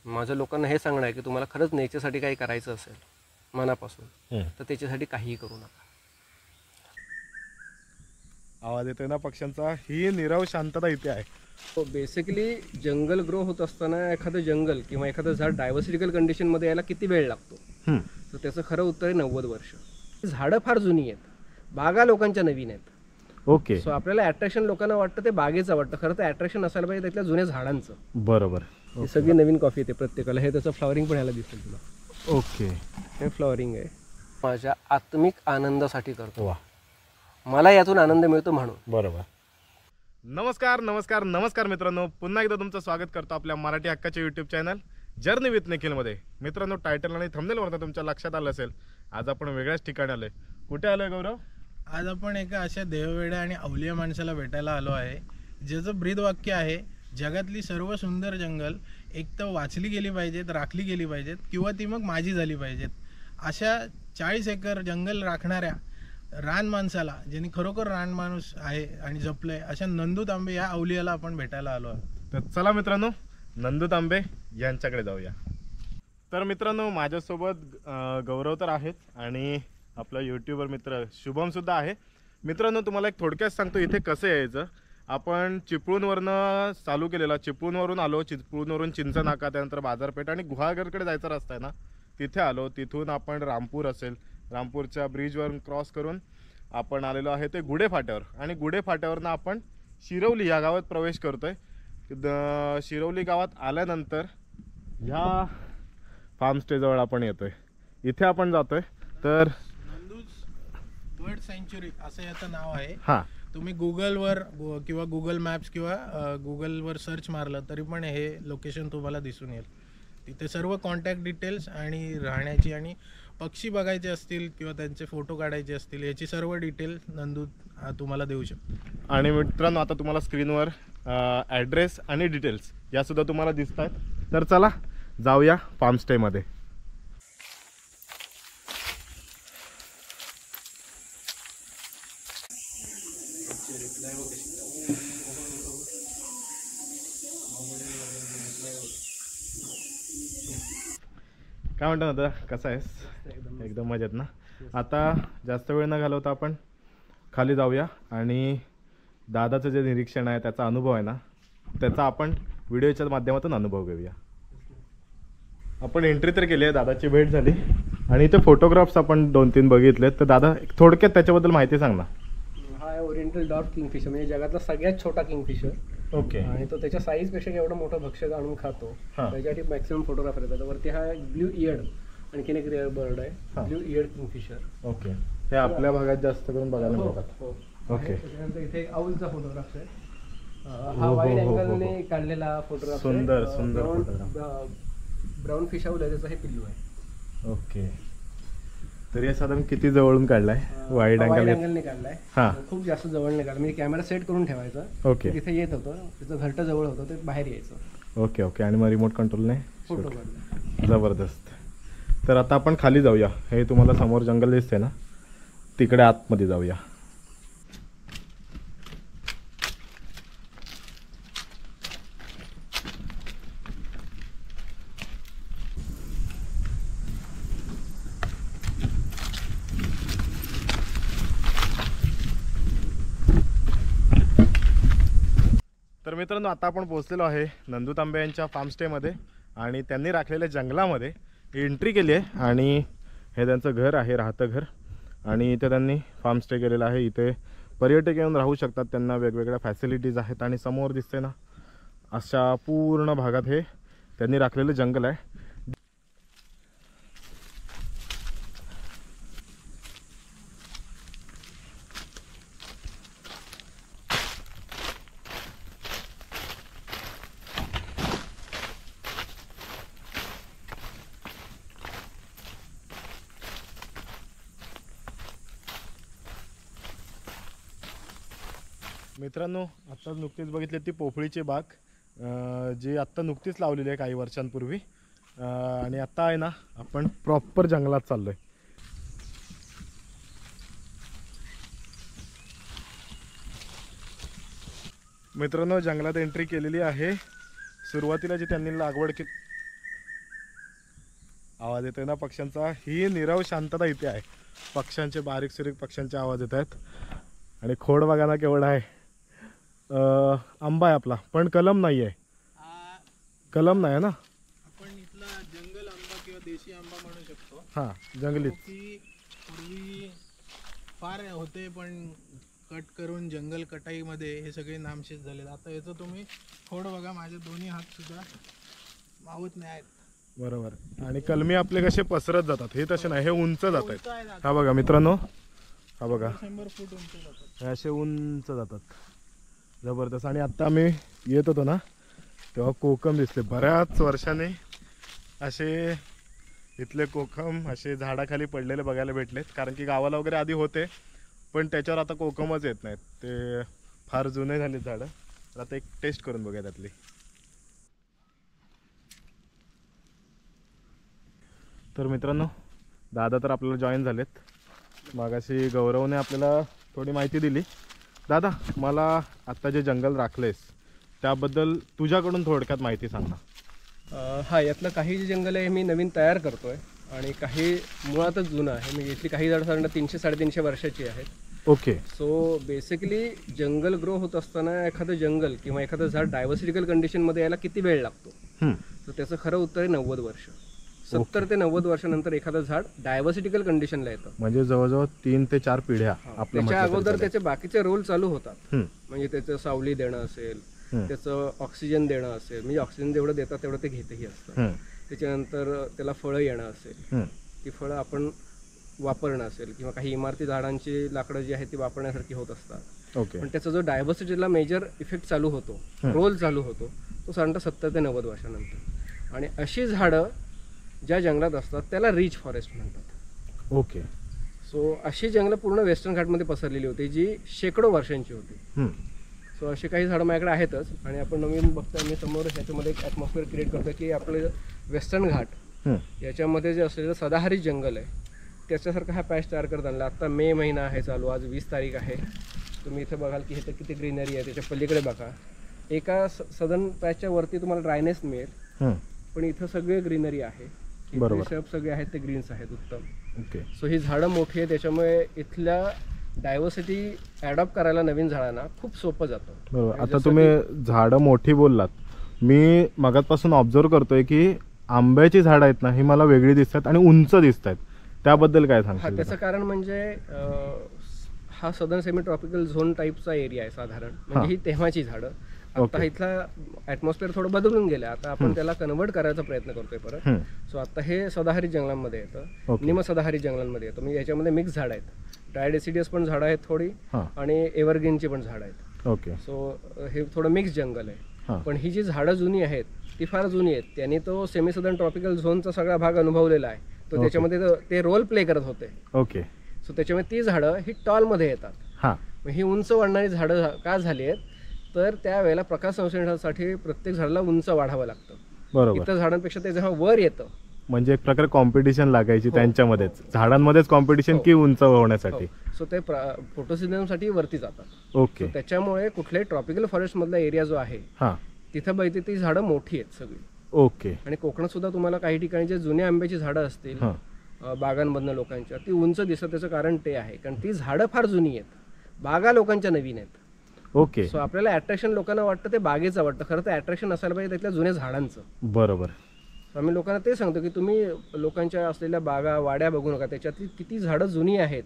माझं लोकांना हे सांगणं आहे की तुम्हाला खरंच नेचरसाठी काही करायचं असेल मनापासून तर त्याच्यासाठी काहीही करू नका. आवाज येतोय ना पक्ष्यांचा, ही नीरव शांतता इथे आहे. हो, बेसिकली जंगल ग्रो होत असताना एखादं जंगल किंवा एखादं झाड डायव्हर्सिटिकल कंडिशनमध्ये यायला किती वेळ लागतो, तर त्याचं खरं उत्तर आहे 90 वर्ष. झाडं फार जुनी आहेत, बागा लोकांच्या नवीन आहेत. ओके, सो आपल्याला अट्रॅक्शन लोकांना वाटतं ते बागेचं वाटतं, खरं तर अट्रॅक्शन असायला पाहिजे त्यातल्या जुन्या झाडांचं. बरोबर. ही सगळी नवीन कॉफी येते प्रत्येकाला. हे त्याचं फ्लॉवरिंग पण ह्याला दिसेल तुला. ओके, हे फ्लॉवरिंग आहे. माझ्या आत्मिक आनंदासाठी करतो. वा, मला यातून आनंद मिळतो म्हणून. बरोबर. नमस्कार नमस्कार नमस्कार मित्रांनो, पुन्हा एकदा तुमचं स्वागत करतो आपल्या मराठी हक्काच्या यूट्यूब चॅनल जर्नी विथ निखिलमध्ये. मित्रांनो, टायटल आणि थंबनेलवरनं तुमच्या लक्षात आलं असेल, आज आपण वेगळ्याच ठिकाणी आलोय. कुठे आलोय गौरव? आज आपण एका अशा देववेड्या आणि अवलिया माणसाला भेटायला आलो आहे, ज्याचं ब्रीदवाक्य आहे, जगातली सर्व सुंदर जंगल एक तर वाचली गेली पाहिजेत, राखली गेली पाहिजेत, किंवा ती मग माझी झाली पाहिजेत. अशा 40 एकर जंगल राखणाऱ्या रान माणसाला, ज्यांनी खरोखर रान माणूस आहे आणि जपलंय, अशा नंदू तांबे या अवलियाला आपण भेटायला आलो आहोत. तर चला मित्रांनो, नंदू तांबे यांच्याकडे जाऊया. तर मित्रांनो, माझ्यासोबत गौरव तर आहेच आणि आपला यूट्यूबर मित्र शुभम सुद्धा आहे. मित्रांनो, तुम्हाला एक थोडक्यात सांगतो इथे कसं यायचं. आपण चिपळूणवरनं चालू केलेला, चिपळूणवरून आलो, चिपळूणवरून चिंचनाका, त्यानंतर बाजारपेठ आणि गुहागरकडे जायचा रस्ता आहे ना, तिथे आलो. तिथून आपण रामपूर असेल, रामपूरच्या ब्रिजवरून क्रॉस करून आपण आलेलो आहे ते गुढे फाट्यावर, आणि गुढे फाट्यावरनं आपण शिरवली या गावात प्रवेश करतोय. शिरवली गावात आल्यानंतर ह्या फार्म स्टेजवळ आपण येतोय, इथे आपण जातोय. तर नंदूज बर्ड सँच्युरी असं याचं नाव आहे. हां, तुम्ही गुगलवर किंवा गुगल मॅप्स किंवा गुगलवर सर्च मारलं तरी पण हे लोकेशन तुम्हाला दिसून येईल. तिथे सर्व कॉन्टॅक्ट डिटेल्स आणि राहण्याची आणि पक्षी बघायचे असतील किंवा त्यांचे फोटो काढायचे असतील, याची सर्व डिटेल नंदू तुम्हाला देऊ शकतो. आणि मित्रांनो, आता तुम्हाला स्क्रीनवर ॲड्रेस आणि डिटेल्स यासुद्धा तुम्हाला दिसत आहेत. तर चला जाऊया फार्म स्टेमध्ये. काय म्हणतो दादा, कसा आहेस? एकदम मजेत ना. आता जास्त वेळ न घालवता आपण खाली जाऊया आणि दादाचं जे निरीक्षण आहे, त्याचा अनुभव आहे ना, त्याचा आपण व्हिडिओच्या माध्यमातून अनुभव घेऊया. आपण एंट्री तर केली आहे, दादाची भेट झाली आणि इथे फोटोग्राफ्स आपण 2-3 बघितलेत. तर दादा, थोडक्यात त्याच्याबद्दल माहिती सांग ना. हा आहे ओरिएंटल डॉट किंगफिशर, म्हणजे जगातला सगळ्यात छोटा किंगफिशर. ओके. आणि तो त्याच्या साईज पेक्षा एवढं मोठं भक्ष्य आणून खातो. त्याच्यासाठी मॅक्सिमम फोटोग्राफर येतात. वरती हा ब्ल्यू इयर्ड आणखीन एक रेअर बर्ड आहे, ब्ल्यू इयर्ड किंगफिशर. ओके, हे आपल्या भागात जास्त करून बघायला मिळतात. ओके. त्याच्यानंतर इथे आऊलचा फोटोग्राफ आहे. हा वाईड अँगलने काढलेला फोटोग्राफ. सुंदर सुंदर फोटोग्राफ. ब्राऊन फिश आऊल आहे, त्याचा हे पिल्लू आहे. ओके. तरी साधारण किती जवळून काढलाय? वाईड अँगलने काढलाय. हां, खूप जास्त जवळ नाही काढला, म्हणजे कॅमेरा सेट करून ठेवायचा. ओके. तिथे येत होतं, तिथं घरटं जवळ होतं, ते बाहेर यायचं. Okay okay. आणि मग रिमोट कंट्रोलने फोटो काढला. जबरदस्त. तर आता आपण खाली जाऊया. हे तुम्हाला समोर जंगल दिसते ना, तिकडे आतमध्ये जाऊया. तर मित्रांनो, आता आपण पोहोचलेलो आहे नंदू तांबे यांच्या फार्म स्टेमध्ये आणि त्यांनी राखलेल्या जंगलामध्ये एंट्री केली आहे. आणि हे त्यांचं घर आहे, राहतं घर, आणि इथे त्यांनी फार्म स्टे केलेला आहे. इथे पर्यटक येऊन राहू शकतात, त्यांना वेगवेगळ्या फॅसिलिटीज आहेत. आणि समोर दिसते ना, अशा पूर्ण भागात हे त्यांनी राखलेलं जंगल आहे. मित्रांनो, आत्ता नुकतीच बघितली ती पोफळीची बाग, जी आत्ता नुकतीच लावलेली आहे काही वर्षांपूर्वी. आणि आत्ता आहे ना, आपण प्रॉपर जंगलात चाललो आहे. मित्रांनो, जंगलात एंट्री केलेली आहे. सुरुवातीला जी त्यांनी लागवड आवाज येतोय ना पक्ष्यांचा, ही नीरव शांतता इथे आहे. पक्ष्यांचे बारीक सुरीक पक्ष्यांचे आवाज येत आहेत. आणि खोड बघा ना केवढा आहे. आंबा आहे आपला, पण कलम नाही आहे. कलम नाही आहे ना. आपण इथला जंगल आंबा किंवा देशी आंबा म्हणू शकतो. हां जंगलीत. की पूर्वी फार होते, पण कट करून जंगल कटाईमध्ये हे सगळे नामशेष झाले. आता याचं तुम्ही खोड बघा, माझे दोन्ही हात सुद्धा मावत नाही आहेत. बरोबर. आणि कलमी आपले कसे पसरत जातात, हे तसे नाही, हे उंच जात आहेत. उंच आहे ना, हा बघा मित्रांनो, हा बघा 100 फूट उंच जातात. हे असे उंच जातात, जबरदस्त. आणि आत्ता आम्ही येत होतो ना तेव्हा कोकम दिसले. बऱ्याच वर्षाने असे इथले कोकम असे झाडाखाली पडलेले बघायला भेटलेत. कारण की गावाला वगैरे आधी होते, पण त्याच्यावर आता कोकमच येत नाहीत, ते फार जुने झाले झाडं. तर आता एक टेस्ट करून बघूया त्यातली. तर मित्रांनो, दादा तर आपल्याला जॉईन झालेत. मागाशी गौरवने आपल्याला थोडी माहिती दिली. दादा, मला आत्ता जे जंगल राखलेस त्याबद्दल तुझ्याकडून थोडक्यात माहिती सांग ना. हा, यातलं काही जे जंगल आहे हे मी नवीन तयार करतोय आणि काही मुळातच जुनं आहे. म्हणजे इथली काही झाडं साधारण 300-350 वर्षाची आहेत. ओके. सो बेसिकली जंगल ग्रो होत असताना एखादं जंगल किंवा एखादं झाड डायव्हर्सिटिकल कंडिशनमध्ये यायला किती वेळ लागतो, तर त्याचं खरं उत्तर आहे 90 वर्ष. 70 ते 90 वर्षानंतर एखादं झाड डायव्हर्सिटिकल कंडिशनला येतं. म्हणजे जवळजवळ 3 ते 4 पिढ्या आपल्या त्याच्या अगोदर त्याचे बाकीचे रोल चालू होतात. हम्म. म्हणजे त्याचं सावली देणं असेल, त्याचं ऑक्सिजन देणं असेल, म्हणजे ऑक्सिजन जेवढं देतात तेवढं ते घेतही असतं. त्याच्यानंतर त्याला फळं येणं असेल, ती फळं आपण वापरणं असेल, किंवा काही इमारती झाडांची लाकडं जी आहेत ती वापरण्यासारखी होत असतात. ओके. पण त्याचा जो डायव्हर्सिटीला मेजर इफेक्ट चालू होतो, रोल चालू होतो, तो साधारणतः 70 ते 90 वर्षानंतर. आणि अशी झाडं ज्या जंगलात असतात त्याला रिच फॉरेस्ट म्हणतात. ओके. सो अशी जंगलं पूर्ण वेस्टर्न घाटमध्ये पसरलेली होती जी शेकडो वर्षांची होती. सो अशी काही झाडं माझ्याकडे आहेतच. आणि आपण नवीन बघतोय मी समोर ह्याच्यामध्ये एक ॲटमॉस्फिअर क्रिएट करतो की आपलं वेस्टर्न घाट याच्यामध्ये जे असलेलं सदाहरित जंगल आहे त्याच्यासारखा हा पॅच तयार करत आणला. आत्ता मे महिना आहे चालू, आज 20 तारीख आहे. तुम्ही इथं बघाल की इथं किती ग्रीनरी आहे. त्याच्या पलीकडे बघा, एका सदन पॅचच्या वरती तुम्हाला ड्रायनेस मिळेल, पण इथं सगळे ग्रीनरी आहे. शब सगळे आहेत ते ग्रीन्स आहेत, उत्तम. ओके. सो ही झाडं मोठी आहे, त्याच्यामुळे इथल्या डायव्हर्सिटी ॲडॉप्ट करायला नवीन झाडांना खूप सोपं जातं. बरोबर. आता तुम्ही झाडं मोठी बोललात, मी मगाचपासून ऑब्झर्व करतोय की आंब्याची झाडं आहेत ना ही मला वेगळी दिसतात आणि उंच दिसत आहेत, त्याबद्दल काय सांगता? त्याचं कारण म्हणजे हा सदर्न सेमी ट्रॉपिकल झोन टाईपचा एरिया आहे साधारण. म्हणजे ही तेव्हाची झाडं. आता इथला ॲटमॉस्फिअर थोडं बदलून गेलं, आता आपण त्याला कन्वर्ट करायचा प्रयत्न करतोय परत. सो आता हे सदाहरित जंगलांमध्ये येतं, निम सदाहरित जंगलांमध्ये येतं. म्हणजे याच्यामध्ये मिक्स झाडं आहेत, डायडेसिडियस पण झाडं आहेत थोडी, आणि एव्हरग्रीनची पण झाडं आहेत. ओके. सो हे थोडं मिक्स जंगल आहे. पण ही जी झाडं जुनी आहेत ती फार जुनी आहेत. त्यांनी तो सेमी सदर्न ट्रॉपिकल झोनचा सगळा भाग अनुभवलेला आहे, तो त्याच्यामध्ये ते रोल प्ले करत होते. ओके. सो त्याच्यामुळे ती झाडं ही टॉलमध्ये येतात. ही उंच वाढणारी झाडं का झाली आहेत, तर त्यावेळेला प्रकाश संश्लेषणासाठी प्रत्येक झाडाला उंच वाढावं लागतं. बरोबर. इतर झाडांपेक्षा ते जेव्हा वर येतं, म्हणजे एक प्रकारे कॉम्पिटिशन लागायची त्यांच्यामध्येच, झाडांमध्येच कॉम्पिटिशन की उंच होण्यासाठी. सो ते फोटोसिंथेसिससाठी वरती जातात. ओके. त्याच्यामुळे कुठल्याही ट्रॉपिकल फॉरेस्ट मधला एरिया जो आहे तिथं बघितली ती झाडं मोठी आहेत सगळी. ओके. आणि कोकणात सुद्धा तुम्हाला काही ठिकाणी जे जुन्या आंब्याची झाडं असतील बागांमधनं लोकांच्या, ती उंच दिसत. त्याचं कारण ते आहे कारण ती झाडं फार जुनी आहेत, बागा लोकांच्या नवीन आहेत. ओके. सो आपल्याला अट्रॅक्शन लोकांना वाटतं ते बागेचं वाटतं, खरं तर अट्रॅक्शन असायला पाहिजे त्यातल्या जुन्या झाडांचं. बरोबर. आम्ही लोकांना ते सांगतो की तुम्ही लोकांच्या असलेल्या बागा वाड्या बघू नका, त्याच्यातली किती झाडं जुनी आहेत,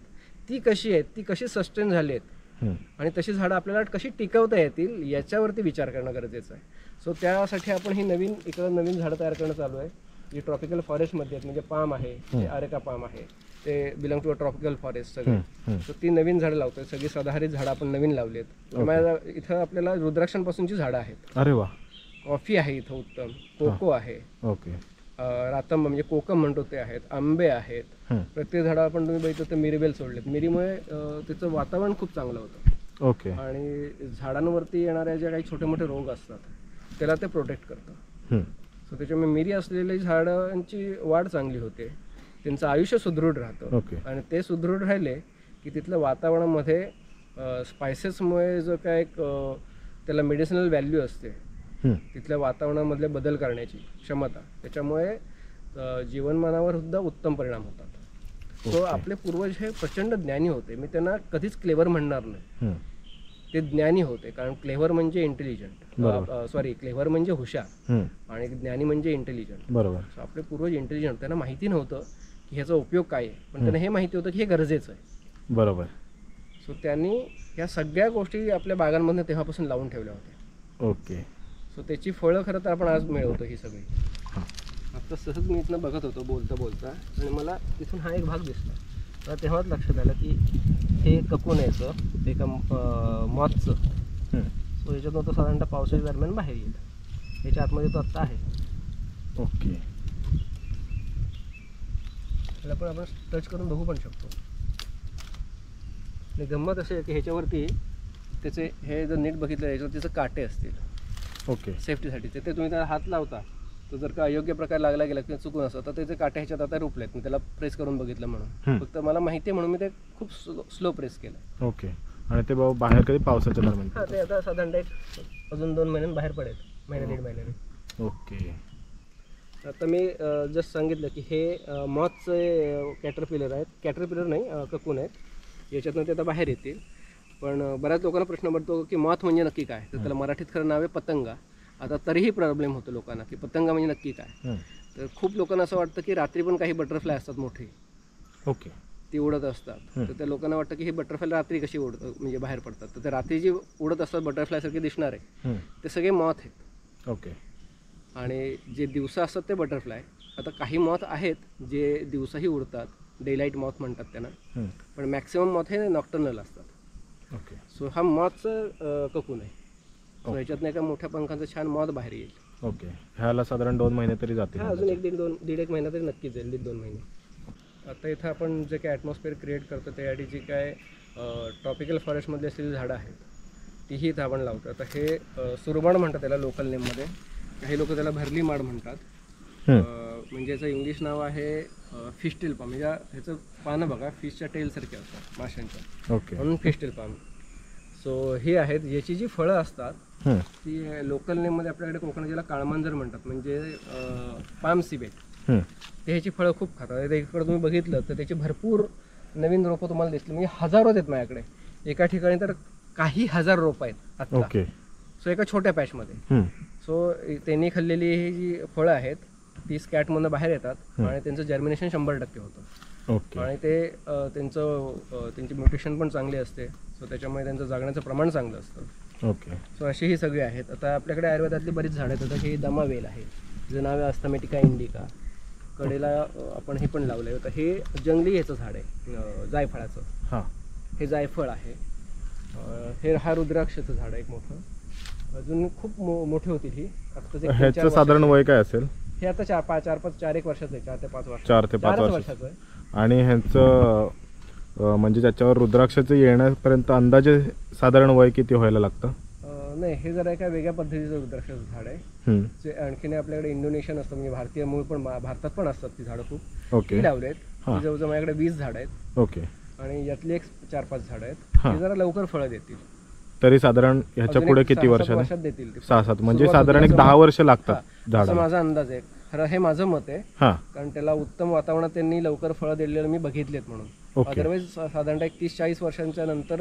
ती कशी आहेत, ती कशी सस्टेन झाली आहेत, आणि तशी झाडं आपल्याला कशी टिकवता येतील याच्यावरती विचार करणं गरजेचं आहे. सो त्यासाठी आपण ही इकडं नवीन झाडं तयार करणं चालू आहे, जी ट्रॉपिकल फॉरेस्टमध्ये आहेत. म्हणजे पाम आहे, ते अरेका पाम आहे, ते belong to a tropical forest सगळे. सो ती नवीन झाडं लावतोय, सगळी सदाहरित झाडं आपण नवीन लावली आहेत. इथं आपल्याला रुद्राक्षांपासूनची झाडं आहेत. अरे वा. कॉफी आहे इथं उत्तम, कोको आहे. ओके. रातंब म्हणजे कोकम म्हणतो ते आहेत, आंबे आहेत. प्रत्येक झाडं आपण तुम्ही बघितलं तर मिरीबेल सोडलेत. मिरीमुळे त्याचं वातावरण खूप चांगलं होतं. ओके. आणि झाडांवरती येणाऱ्या ज्या काही छोटे मोठे रोग असतात त्याला ते प्रोटेक्ट करतं. सो त्याच्यामुळे मिरी असलेली झाडांची वाढ चांगली होते, त्यांचं आयुष्य सुदृढ राहतं. आणि ते सुदृढ राहिले की तिथल्या वातावरणामध्ये स्पायसेसमुळे जो काय त्याला मेडिसिनल व्हॅल्यू असते, तिथल्या वातावरणामधले बदल करण्याची क्षमता, त्याच्यामुळे जीवनमानावर सुद्धा उत्तम परिणाम होतात. सो आपले पूर्वज हे प्रचंड ज्ञानी होते. मी त्यांना कधीच क्लेवर म्हणणार नाही, ते ज्ञानी होते. कारण क्लेवर म्हणजे इंटेलिजंट, सॉरी क्लेवर म्हणजे हुशार आणि ज्ञानी म्हणजे इंटेलिजंट. बरोबर. सो आपले पूर्वज इंटेलिजंट, त्यांना माहिती नव्हतं की ह्याचा उपयोग काय आहे, पण त्यांना हे माहिती होतं की हे गरजेचं आहे. बरोबर. सो त्यांनी ह्या सगळ्या गोष्टी आपल्या बागांमधून तेव्हापासून लावून ठेवल्या होत्या. ओके. सो त्याची फळं खरं तर आपण आज मिळवतो ही सगळी. आता सहज मी इथनं बघत होतो बोलता बोलता आणि मला इथून हा एक भाग दिसला. तर तेव्हाच लक्षात आलं की हे ककून यायचं एका मॉथचं. सो याच्यातून तो साधारणतः पावसाच्या दरम्यान बाहेर येईल. याच्या आतमध्ये तो आत्ता आहे. ओके. त्याला पण आपण टच करून बघू पण शकतो. आणि गंमत अशी आहे की ह्याच्यावरती त्याचे हे जर नीट बघितलं याच्यावर त्याचे काटे असतील. ओके. सेफ्टीसाठी ते तुम्ही त्याला हात लावता, तो जर का अयोग्य प्रकारे लागला गेला किंवा चुकून असं तर त्याचे काटे ह्याच्यात आता रुपलेत. मी त्याला प्रेस करून बघितलं म्हणून, फक्त मला माहिती आहे म्हणून मी ते खूप स्लो प्रेस केलं. ओके. आणि ते बाहेर कधी पावसाच्या दरम्यान? हां, ते आता साधारणतः अजून 2 महिन्यांनी बाहेर पडेल, महिना 1.5 महिन्याने. ओके. आता मी जस्ट सांगितलं की हे मॉथचे कॅटरपिलर आहेत. कॅटरपिलर नाही, ककून आहेत. याच्यातनं ते आता बाहेर येतील. पण बऱ्याच लोकांना प्रश्न पडतो की मॉथ म्हणजे नक्की काय. तर त्याला मराठीत खरं नाव आहे पतंगा. आता तरीही प्रॉब्लेम होतो लोकांना की पतंगा म्हणजे नक्की काय. तर खूप लोकांना असं वाटतं की रात्री पण काही बटरफ्लाय असतात मोठी. ओके. ती उडत असतात. तर त्या लोकांना वाटतं की हे बटरफ्लाय रात्री कशी म्हणजे बाहेर पडतात. तर ते रात्री जी उडत असतात बटरफ्लायसारखे दिसणारे ते सगळे मॉथ आहेत. ओके. आणि जे दिवसा असतात ते बटरफ्लाय. आता काही मॉथ आहेत जे दिवसाही उडतात, डेलाईट मॉथ म्हणतात त्यांना. पण मॅक्सिमम मॉथ हे नॉक्टर्नल असतात. ओके. सो हा मॉथचं ककून आहे. सो ह्याच्यातनं एका मोठ्या पंखांचं छान मॉथ बाहेर येईल. ओके. ह्याला साधारण 2 महिने तरी जातील. हा, अजून 1-1.5 महिना तरी नक्कीच जाईल, 1-2 महिने. आता इथं आपण जे काय ॲटमॉस्फिअर क्रिएट करतो त्यासाठी जी काय ट्रॉपिकल फॉरेस्टमधली असलेली झाडं आहेत तीही इथं आपण लावतो. आता हे सुरमाड म्हणतात त्याला लोकल नेममध्ये. काही लोक त्याला भरली माड म्हणतात. म्हणजे याचं इंग्लिश नाव आहे फिशटेल पाम. म्हणजे ह्याचं पानं बघा फिशच्या टेलसारखे असतात माशांच्या. ओके. म्हणून फिशटेल पाम. सो हे आहेत. याची जी फळं असतात ती लोकल नेममध्ये आपल्याकडे कोकणात ज्याला काळमांजर म्हणतात, म्हणजे पाम सिबेट. ते ह्याची फळं खूप खातात. इकडे तुम्ही बघितलं तर त्याची भरपूर नवीन रोपं तुम्हाला दिसली. म्हणजे हजारो आहेत माझ्याकडे. एका ठिकाणी तर काही हजार रोपं आहेत आता. ओके. सो एका छोट्या पॅचमध्ये. सो त्यांनी खाल्लेली ही जी फळं आहेत ती स्कॅटमधून बाहेर येतात आणि त्यांचं जर्मिनेशन 100% होतं. ओके. आणि ते त्यांची म्युटेशन पण चांगली असते. सो त्याच्यामुळे त्यांचं जागण्याचं प्रमाण चांगलं असतं. ओके. सो अशी ही सगळी आहेत. आता आपल्याकडे आयुर्वेदातली बरीच झाडं आहेत. आता ही दमावेल आहे, तिचं नाव आहे अस्थमेटिका इंडिका. कडेला आपण हे पण लावलं आहे. तर हे जंगली ह्याचं झाड आहे जायफळाचं. हां. हे जायफळ आहे. हे हा रुद्राक्षाचं झाड आहे एक मोठं. अजून खूप मोठी होती ही. आता ह्याचं साधारण वय काय असेल? हे आता 4-1 वर्षाचं आहे. 4 ते 5 वर्ष. 4 ते 5 वर्षाचं आहे. आणि ह्यांचं म्हणजे त्याच्यावर रुद्राक्षाचं येण्यापर्यंत अंदाजे साधारण वय किती व्हायला लागतं? नाही, हे जरा एका वेगळ्या पद्धतीचं रुद्राक्षाचं झाड आहे. जे आणखीन आपल्याकडे इंडोनेशियन असतं, म्हणजे भारतीय मूळ पण भारतात पण असतात ती झाडं खूप. ओके. लावले आहेत. जवळजवळ माझ्याकडे 20 झाडं आहेत. ओके. आणि यातली एक 4-5 झाडं आहेत. हे जरा लवकर फळं देतील. तरी साधारण ह्याच्या पुढे किती वर्षात देतील? 6-7 म्हणजे साधारण एक 10 वर्ष लागतात झाडाला. माझा अंदाज आहे. खरं हे माझं मत आहे. हां. कारण त्याला उत्तम वातावरणात त्यांनी लवकर फळं दिलेलं मी बघितलेत म्हणून. अदरवाईज साधारणतः 30-40 वर्षांच्या नंतर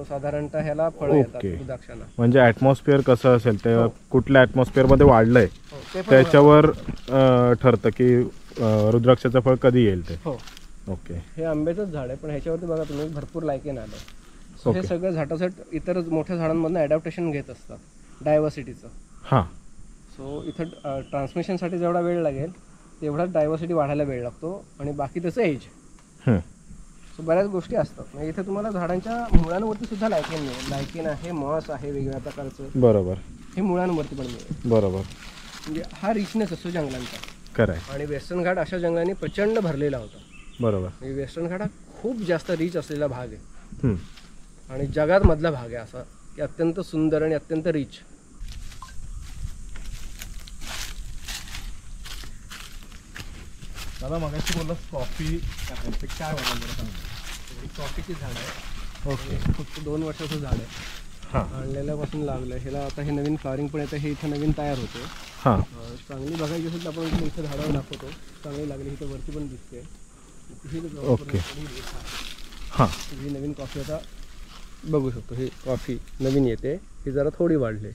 साधारणतः ह्याला फळं येतात रुद्राक्षाला. म्हणजे ॲटमॉस्फिअर कसं असेल ते कुठल्या ॲटमॉस्फिअरमध्ये वाढलंय त्याच्यावर ठरतं की रुद्राक्षाचं फळ कधी येईल ते. हो. ओके. हे आंब्याचंच झाड आहे, पण ह्याच्यावरती बघा तुम्ही भरपूर लायकेन आलं. हे सगळं झाटाझट इतर मोठ्या झाडांमधून ॲडॅप्टेशन घेत असतात डायव्हर्सिटीचं. हां. सो इथं ट्रान्समिशनसाठी जेवढा वेळ लागेल तेवढाच डायव्हर्सिटी वाढायला वेळ लागतो. आणि बाकी त्याचं एज. सो बऱ्याच गोष्टी असतात. म्हणजे इथे तुम्हाला झाडांच्या मुळांवरती सुद्धा लायकेन मिळेल. लायकेन आहे, मॉस आहे वेगवेगळ्या प्रकारचं. बरोबर. हे मुळांवरती पण मिळेल. बरोबर. म्हणजे हा रिचनेस असतो जंगलांचा. खरं आहे. आणि वेस्टर्न घाट अशा जंगलांनी प्रचंड भरलेला होता. बरोबर. म्हणजे वेस्टर्न घाट हा खूप जास्त रिच असलेला भाग आहे. आणि जगात मधला भाग आहे असा की अत्यंत सुंदर आणि अत्यंत रिच. दादा मगाशी बोलला कॉफी काय कॉफीची झाड आहे. ओके. फक्त 2 वर्षाचं झाड आहे. हां आणलेल्यापासून लागलं ह्याला आता हे नवीन फ्लॉवरिंग पण येतं, हे इथं नवीन तयार होते. हां चांगली बघायची असेल तर आपण इथं झाडावर दाखवतो. चांगली लागली इथं वरती पण दिसते. ओके. हां ही नवीन कॉफी आता बघू शकतो. ही कॉफी नवीन येते, ही जरा थोडी वाढली.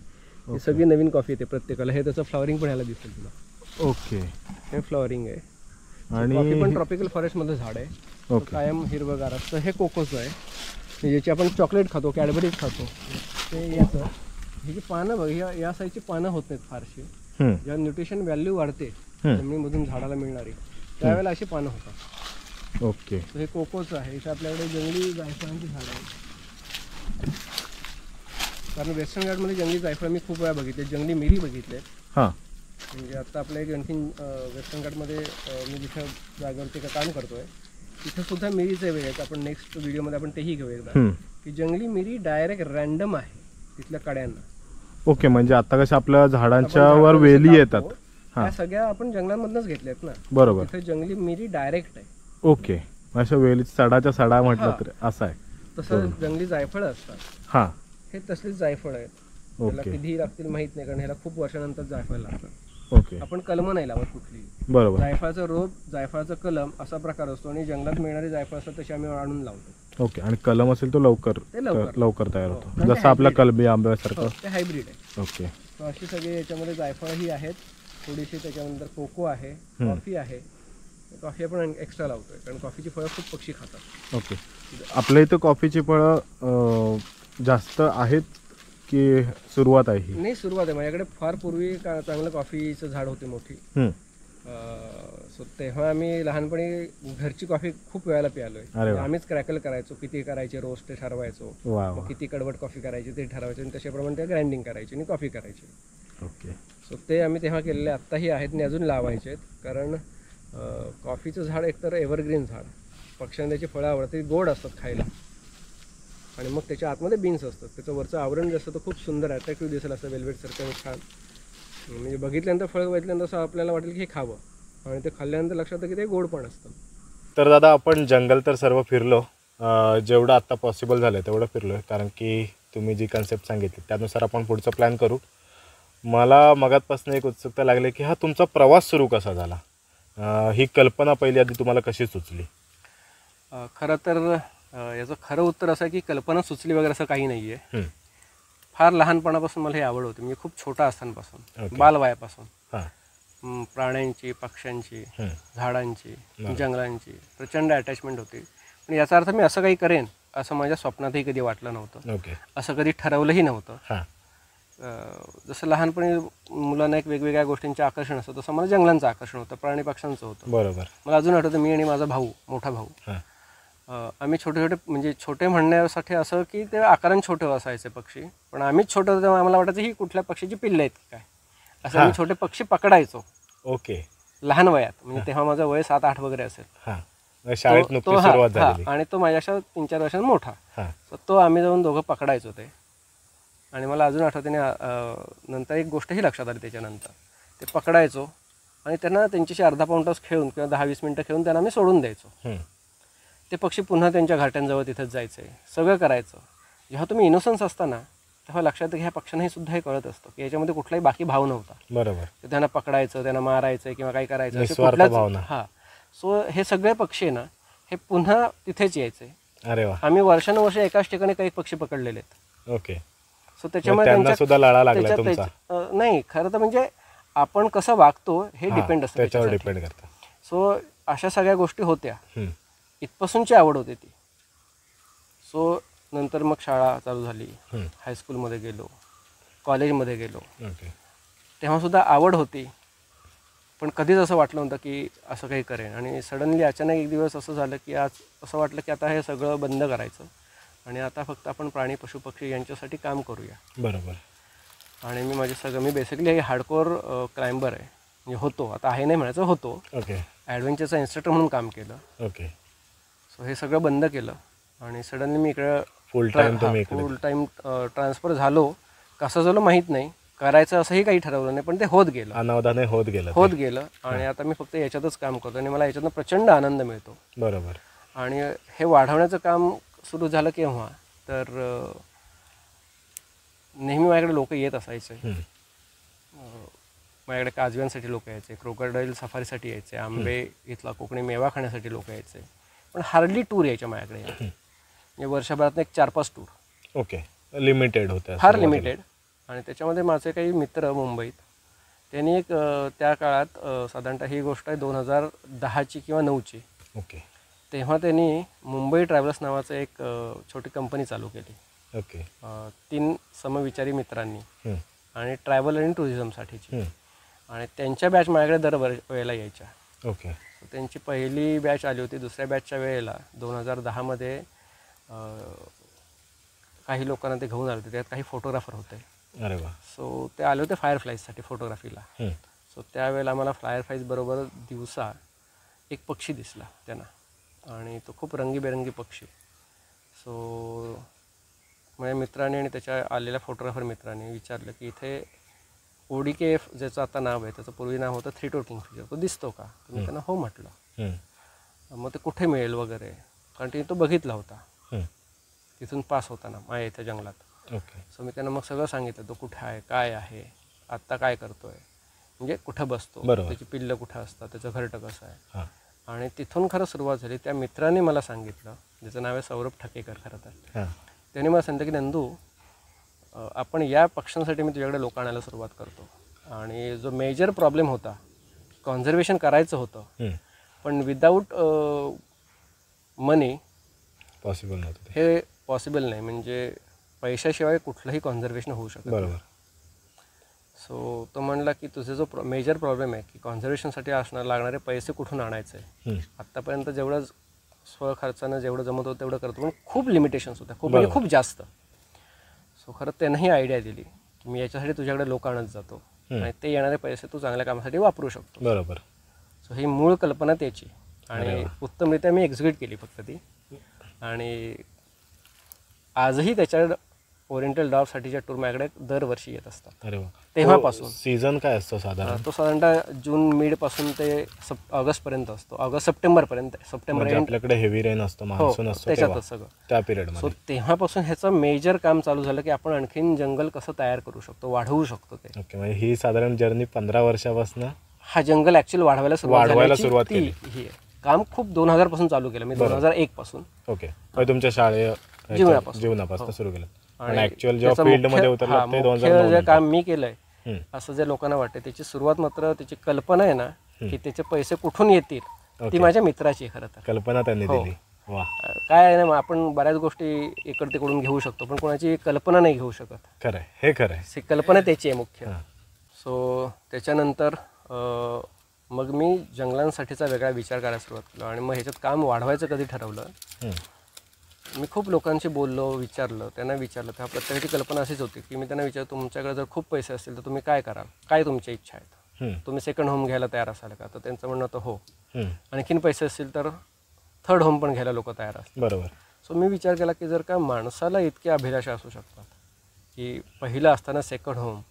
ही सगळी नवीन कॉफी येते प्रत्येकाला. हे त्याचं फ्लॉवरिंग पण ह्याला दिसेल तुला. ओके. हे फ्लॉवरिंग आहे आणि कॉफी पण ट्रॉपिकल फॉरेस्टमध्ये झाड आहे. ओके. कायम हिरवगार असतं. हे कोकोचं आहे, ज्याची आपण चॉकलेट खातो, कॅडबरीज खातो. ते याचं ही जी पानं बघ, या साईजची पानं होत नाहीत फारशी. जेव्हा न्यूट्रिशन व्हॅल्यू वाढते जमिनीमधून झाडाला मिळणारी, त्यावेळेला अशी पानं होतात. ओके. हे कोकोचं आहे. इथे आपल्याकडे जंगली जायफळांची झाडं आहेत. कारण वेस्टर्न घाटमध्ये जंगली जायफळ मी खूप वेळा बघितले, जंगली मिरी बघितले. हां म्हणजे आता आपल्या एक आणखीन वेस्टर्न घाटमध्ये मी जिथं जागेवरती काम करतोय तिथं सुद्धा मिरीचे वेळ आहेत. आपण नेक्स्ट व्हिडिओमध्ये आपण तेही घेऊ एकदा, की जंगली मिरी डायरेक्ट रँडम आहे तिथल्या कड्यांना. ओके. म्हणजे आता कसं आपल्या झाडांच्या वर वेली येतात, त्या सगळ्या आपण जंगलांमधनच घेतल्यात ना. बरोबर. तिथे जंगली मिरी डायरेक्ट आहे. ओके. अशा वेली सडाच्या सडा म्हटलं तर असं आहे. तसं जंगली जायफळ असतात. हां हे तसलीच जायफळ आहेत. त्याला ओके. कधी लागतील माहित नाही, कारण ह्याला खूप वर्षानंतर जायफळ लागतं. ओके. आपण कलम नाही लावत कुठली. बरोबर. जायफळाचं रोप, जायफळाचं कलम असा प्रकार असतो, आणि जंगलात मिळणारी जायफळ असतात तशी आम्ही आणून लावतो. ओके. आणि कलम असेल तो लवकर लवकर तयार होतो, म्हणजे जसं आपला कलमी आंब्यासारखं. ते हायब्रिड आहे. ओके. तर अशी सगळी याच्यामध्ये जायफळही आहेत थोडीशी. त्याच्यानंतर कोको आहे, कॉफी आहे. कॉफी आपण एक्स्ट्रा लावतोय कारण कॉफीची फळं खूप पक्षी खातात. ओके. आपल्या इथं कॉफीची फळं जास्त आहेत की सुरुवात आहे ही? नाही, सुरुवात आहे. माझ्याकडे फार पूर्वी चांगलं कॉफीचं झाड होते मोठी. सो तेव्हा आम्ही लहानपणी घरची कॉफी खूप वेळेला प्यालोय. आम्हीच क्रॅकल करायचो, किती करायचे रोस्ट ते ठरवायचो, मग किती कडवट कॉफी करायची ते ठरवायचे, आणि तशाप्रमाणे ते ग्राइंडिंग करायची आणि कॉफी करायची. ओके. सो ते आम्ही तेव्हा केलेले आत्ताही आहेत आणि अजून लावायचे आहेत. कारण कॉफीचं झाड एकतर एव्हरग्रीन झाड, पक्ष्यांना त्याची फळं आवडतात, गोड असतात खायला, आणि मग त्याच्या आतमध्ये बीन्स असतात. त्याचं वरचं आवरण जे असतं तो खूप सुंदर अट्रॅक्टिव्ह दिसेल असं वेल्वेटसारखं छान. म्हणजे बघितल्यानंतर फळं बघितल्यानंतर असं आपल्याला वाटेल की हे खावं, आणि ते खाल्ल्यानंतर लक्षात येतं की ते गोड पण असतं. तर दादा आपण जंगल तर सर्व फिरलो, जेवढं आत्ता पॉसिबल झालं तेवढं फिरलो आहे, कारण की तुम्ही जी कन्सेप्ट सांगितली त्यानुसार आपण पुढचं प्लॅन करू. मला मगातपासून एक उत्सुकता लागली की हा तुमचा प्रवास सुरू कसा झाला, ही कल्पना पहिली आधी तुम्हाला कशी सुचली? खरं तर याचं खरं उत्तर असं आहे की कल्पना सुचली वगैरे असं काही नाही आहे. फार लहानपणापासून मला ही आवड होती. म्हणजे खूप छोटा असतानापासून, बालवयापासून प्राण्यांची, पक्ष्यांची, झाडांची, जंगलांची प्रचंड अटॅचमेंट होती. पण याचा अर्थ मी असं काही करेन असं माझ्या स्वप्नातही कधी वाटलं नव्हतं. असं कधी ठरवलंही नव्हतं. जसं लहानपणी मुलांना एक वेगवेगळ्या गोष्टींचं आकर्षण असतं, तसं मला जंगलांचं आकर्षण होतं, प्राणी पक्ष्यांचं होतं. बरोबर. मला अजून आठवतं, मी आणि माझा भाऊ, मोठा भाऊ, आम्ही छोटे छोटे, म्हणजे छोटे म्हणण्यासाठी असं की ते आकाराने छोटे असायचे पक्षी, पण आम्हीच छोटे होतो तेव्हा आम्हाला वाटायचं ही कुठल्या पक्षीची पिल्लं आहेत काय, असं आम्ही छोटे पक्षी पकडायचो. ओके. लहान वयात, म्हणजे तेव्हा माझं वय 7-8 वगैरे असेल. आणि तो माझ्यापेक्षा 3-4 वर्षांनी मोठा. तो आम्ही जाऊन दोघं पकडायचो ते. आणि मला अजून आठवते, नंतर एक गोष्टही लक्षात आली त्याच्यानंतर, ते पकडायचो आणि त्यांना त्यांच्याशी अर्धा पाऊण तास खेळून किंवा 10-20 मिनटं खेळून त्यांना आम्ही सोडून द्यायचो. ते पक्षी पुन्हा त्यांच्या घाट्यांजवळ तिथंच जायचे, सगळं करायचं. जेव्हा तुम्ही इनोसन्स असताना तेव्हा लक्षात येतं की ह्या पक्ष्यांनाही सुद्धा हे कळत असतं की याच्यामध्ये कुठलाही बाकी भाव नव्हता. बरोबर. त्यांना पकडायचं, त्यांना मारायचं किंवा काही करायचं. सो हे सगळे पक्षी ना हे पुन्हा तिथेच यायचे. अरे वा. आम्ही वर्षानुवर्ष एकाच ठिकाणी काही पक्षी पकडलेले आहेत. ओके. सो त्याच्यामुळे नाही, खरं तर म्हणजे आपण कसं वागतो हे डिपेंड असतं त्याच्यावर डिपेंड करतं. सो अशा सगळ्या गोष्टी होत्या, इथपासूनची आवड होती ती. सो नंतर मग शाळा चालू झाली, हायस्कूलमध्ये गेलो, कॉलेजमध्ये गेलो, तेव्हासुद्धा आवड होती, पण कधीच असं वाटलं नव्हतं की असं काही करेन. आणि सडनली अचानक एक दिवस असं झालं की आज असं वाटलं की आता हे सगळं बंद करायचं आणि आता फक्त आपण प्राणी, पशु, पक्षी यांच्यासाठी काम करूया. बरोबर. आणि मी बेसिकली हार्डकोर क्लाइंबर आहे, म्हणजे होतो, आता आहे नाही म्हणायचं, होतो. ओके. ॲडव्हेंचरचा इन्स्ट्रक्टर म्हणून काम केलं. ओके. सो हे सगळं बंद केलं आणि सडनली मी इकडं फुल टाईम ट्रान्सफर झालो. कसं झालं माहीत नाही, करायचं असंही काही ठरवलं नाही, पण ते होत गेलं. आणि आता मी फक्त याच्यातच काम करतो आणि मला याच्यातनं प्रचंड आनंद मिळतो. बरोबर. आणि हे वाढवण्याचं काम सुरू झालं केव्हा, तर नेहमी माझ्याकडे लोक येत असायचे. हम्म. माझ्याकडे काजव्यांसाठी लोक यायचे, क्रोकोडाईल सफारीसाठी यायचे, आंबे इथला कोकणी मेवा खाण्यासाठी लोक यायचे. पण हार्डली टूर यायचे माझ्याकडे. म्हणजे वर्षभरात एक 4-5 टूर. ओके, लिमिटेड होत्या, फार लिमिटेड. आणि त्याच्यामध्ये माझे काही मित्र मुंबईत, त्यांनी एक त्या काळात साधारणतः ही गोष्ट आहे 2010ची किंवा 9ची. ओके. तेव्हा त्यांनी मुंबई ट्रॅव्हल्स नावाचं एक छोटी कंपनी चालू केली. ओके. 3 समविचारी मित्रांनी, हम्म. आणि ट्रॅव्हल आणि टुरिझमसाठीची. हम्म. आणि त्यांच्या बॅच माझ्याकडे दर वेळेला यायच्या. ओके. त्यांची पहिली बॅच आली होती. दुसऱ्या बॅचच्या वेळेला 2010मध्ये काही लोकांना ते घेऊन आले होते. त्यात काही फोटोग्राफर होते. अरे वा. सो ते आले होते फायरफ्लाईजसाठी फोटोग्राफीला. हम्म. सो त्यावेळेला आम्हाला फायरफ्लाईज बरोबर दिवसा एक पक्षी दिसला त्यांना, आणि तो खूप रंगीबेरंगी पक्षी. सो माझ्या मित्राने आणि त्याच्या आलेल्या फोटोग्राफर मित्राने विचारलं की इथे ODKF ज्याचं आता नाव आहे, त्याचं पूर्वी नाव होतं 3-toed किंगफिशर, तो दिसतो का? मी त्यांना हो म्हटलं. हम्म. मग ते कुठे मिळेल वगैरे, कारण की तो बघितला होता हम्म. तिथून पास होताना माझ्या इथे जंगलात. ओके. सो मी त्यांना मग सगळं सांगितलं, तो कुठे आहे, काय आहे, आत्ता काय करतोय, म्हणजे कुठं बसतो, बरोबर. त्याची पिल्लं कुठं असतात, त्याचं घरटं कसं आहे. हां. आणि तिथून खरं सुरुवात झाली. त्या मित्राने मला सांगितलं, ज्याचं नाव आहे सौरभ ठकेकर खरं तर. हां. त्याने मला सांगितलं की नंदू, आपण या पक्ष्यांसाठी मी तुझ्याकडे लोक आणायला सुरुवात करतो. आणि जो मेजर प्रॉब्लेम होता, कॉन्झर्वेशन करायचं होतं, हम्म. पण विदाऊट मनी पॉसिबल नव्हतं ते. हे पॉसिबल नाही. म्हणजे पैशाशिवाय कुठलंही कॉन्झर्वेशन होऊ शकत नाही. बरोबर. सो तो म्हणला की तुझे जो मेजर प्रॉब्लेम आहे की कॉन्झर्वेशनसाठी लागणारे पैसे कुठून आणायचे. हम्म. आत्तापर्यंत जेवढं स्वखर्चानं जेवढं जमत होतं तेवढं करतो, पण खूप लिमिटेशन्स होत्या, खूप म्हणजे खूप जास्त. सो खरं त्यांनाही आयडिया दिली की मी याच्यासाठी तुझ्याकडे लोक आणत जातो, आणि ते येणारे पैसे तू चांगल्या कामासाठी वापरू शकतो. बरोबर. सो ही मूळ कल्पना त्याची, आणि उत्तमरित्या मी एक्झिक्यूट केली फक्त ती. आणि आजही त्याच्या ओरिएंटल डॉगसाठीच्या टूर माझ्याकडे दरवर्षी येत असतात. अरे वा. तेव्हापासून सीझन काय असतो साधारण? तो साधारणतः जून मिडपासून ते ऑगस्टपर्यंत असतो, सप्टेंबरपर्यंत. सप्टेंबर म्हणजे आपल्याकडे हेवी रेन असतो, मान्सून असतो त्याच्यातच सगळं त्या पिरियड सो मध्ये. तेव्हापासून ह्याचं मेजर काम चालू झालं की आपण आणखीन जंगल कसं तयार करू शकतो, वाढवू शकतो ते. ओके. म्हणजे ही साधारण जर्नी 15 वर्षापासून हा जंगल ऍक्च्युअली वाढवायला सुरुवात सुरुवात केली. ही आहे. काम खूप 2000 पासून चालू केलं मी, 2001 पासून. ओके. म्हणजे तुमच्या शाळेय जीवनापासून सुरू केलं. आणि ऍक्च्युअल जेव्हा फील्ड मध्ये उतरलं ते 2009 जे काम मी केलंय हम्म. असं जे लोकांना वाटते, त्याची सुरुवात मात्र त्याची कल्पना आहे ना की त्याचे पैसे कुठून येतील ती माझ्या मित्राची खरं तर कल्पना त्यांनी दिली. वा. काय आहे ना, आपण बऱ्याच गोष्टी इकडे तिकडून घेऊ शकतो, पण कोणाची कल्पना नाही घेऊ शकत. खरंय, हे खरंय. ती कल्पना त्याची आहे मुख्य. हां. सो त्याच्यानंतर मग मी जंगलांसाठीचा वेगळा विचार करायला सुरुवात केला, आणि मग ह्याच्यात काम वाढवायचं कधी ठरवलं. हम्म. मी खूप लोकांशी बोललो, त्यांना विचारलं. तेव्हा प्रत्येकाची कल्पना अशीच होती की मी त्यांना विचारलं, तुमच्याकडे जर खूप पैसे असतील तर तुम्ही काय कराल, काय तुमच्या इच्छा आहेत, हम्म. तुम्ही सेकंड होम घ्यायला तयार असाल का? तर त्यांचं म्हणणं होतं हो. हम्म. आणखीन पैसे असतील तर थर्ड होम पण घ्यायला लोक तयार असतात. बरोबर. सो मी विचार केला की जर का माणसाला इतक्या अभिलाषा असू शकतात की पहिलं असताना सेकंड होम,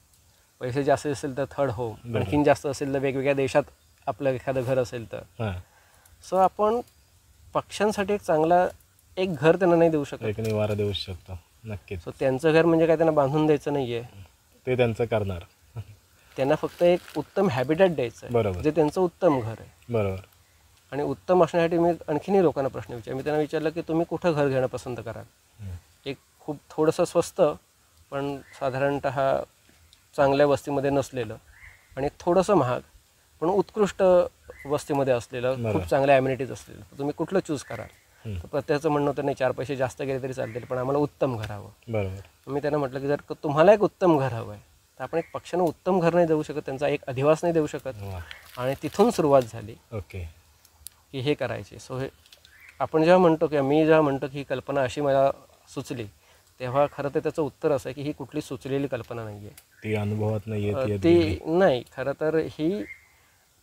पैसे जास्त असेल तर थर्ड होम, आणखीन जास्त असेल तर वेगवेगळ्या देशात आपलं एखादं घर असेल तर, हां. सो आपण पक्ष्यांसाठी एक चांगला एक घर त्यांना नाही देऊ शकत. एक निवारा देऊ शकतो. नक्कीच. सो त्यांचं घर म्हणजे काय त्यांना बांधून द्यायचं नाहीये, ते त्यांचं करणार. त्यांना फक्त एक उत्तम हॅबिटॅट द्यायचं आहे, बरोबर. जे त्यांचं उत्तम घर आहे. बरोबर. आणि उत्तम असण्यासाठी मी आणखीनही लोकांना प्रश्न विचारला. मी त्यांना विचारलं की तुम्ही कुठं घर घेणं पसंत कराल. एक खूप थोडंसं स्वस्त पण साधारणतः चांगल्या वस्तीमध्ये नसलेलं, आणि थोडंसं महाग पण उत्कृष्ट वस्तीमध्ये असलेलं, खूप चांगल्या ॲम्युनिटीज असलेलं, तर तुम्ही कुठलं चूज कराल. तर प्रत्येकाचं म्हणणं होतं नाही 4 पैसे जास्त गेले तरी चालतील, पण आम्हाला उत्तम घर हवं. बरोबर. मी त्यांना म्हटलं की जर तुम्हाला एक उत्तम घर हवं आहे तर आपण एक पक्ष्यांना उत्तम घर नाही देऊ शकत, त्यांचा एक अधिवास नाही देऊ शकत. आणि तिथून सुरुवात झाली ओके की हे करायचे. सो हे आपण जेव्हा म्हणतो किंवा मी जेव्हा म्हणतो की ही कल्पना अशी मला सुचली, तेव्हा खरं तर त्याचं उत्तर असं आहे की ही कुठली सुचलेली कल्पना नाही आहे, ती अनुभवात नाही ती नाही. खरं तर ही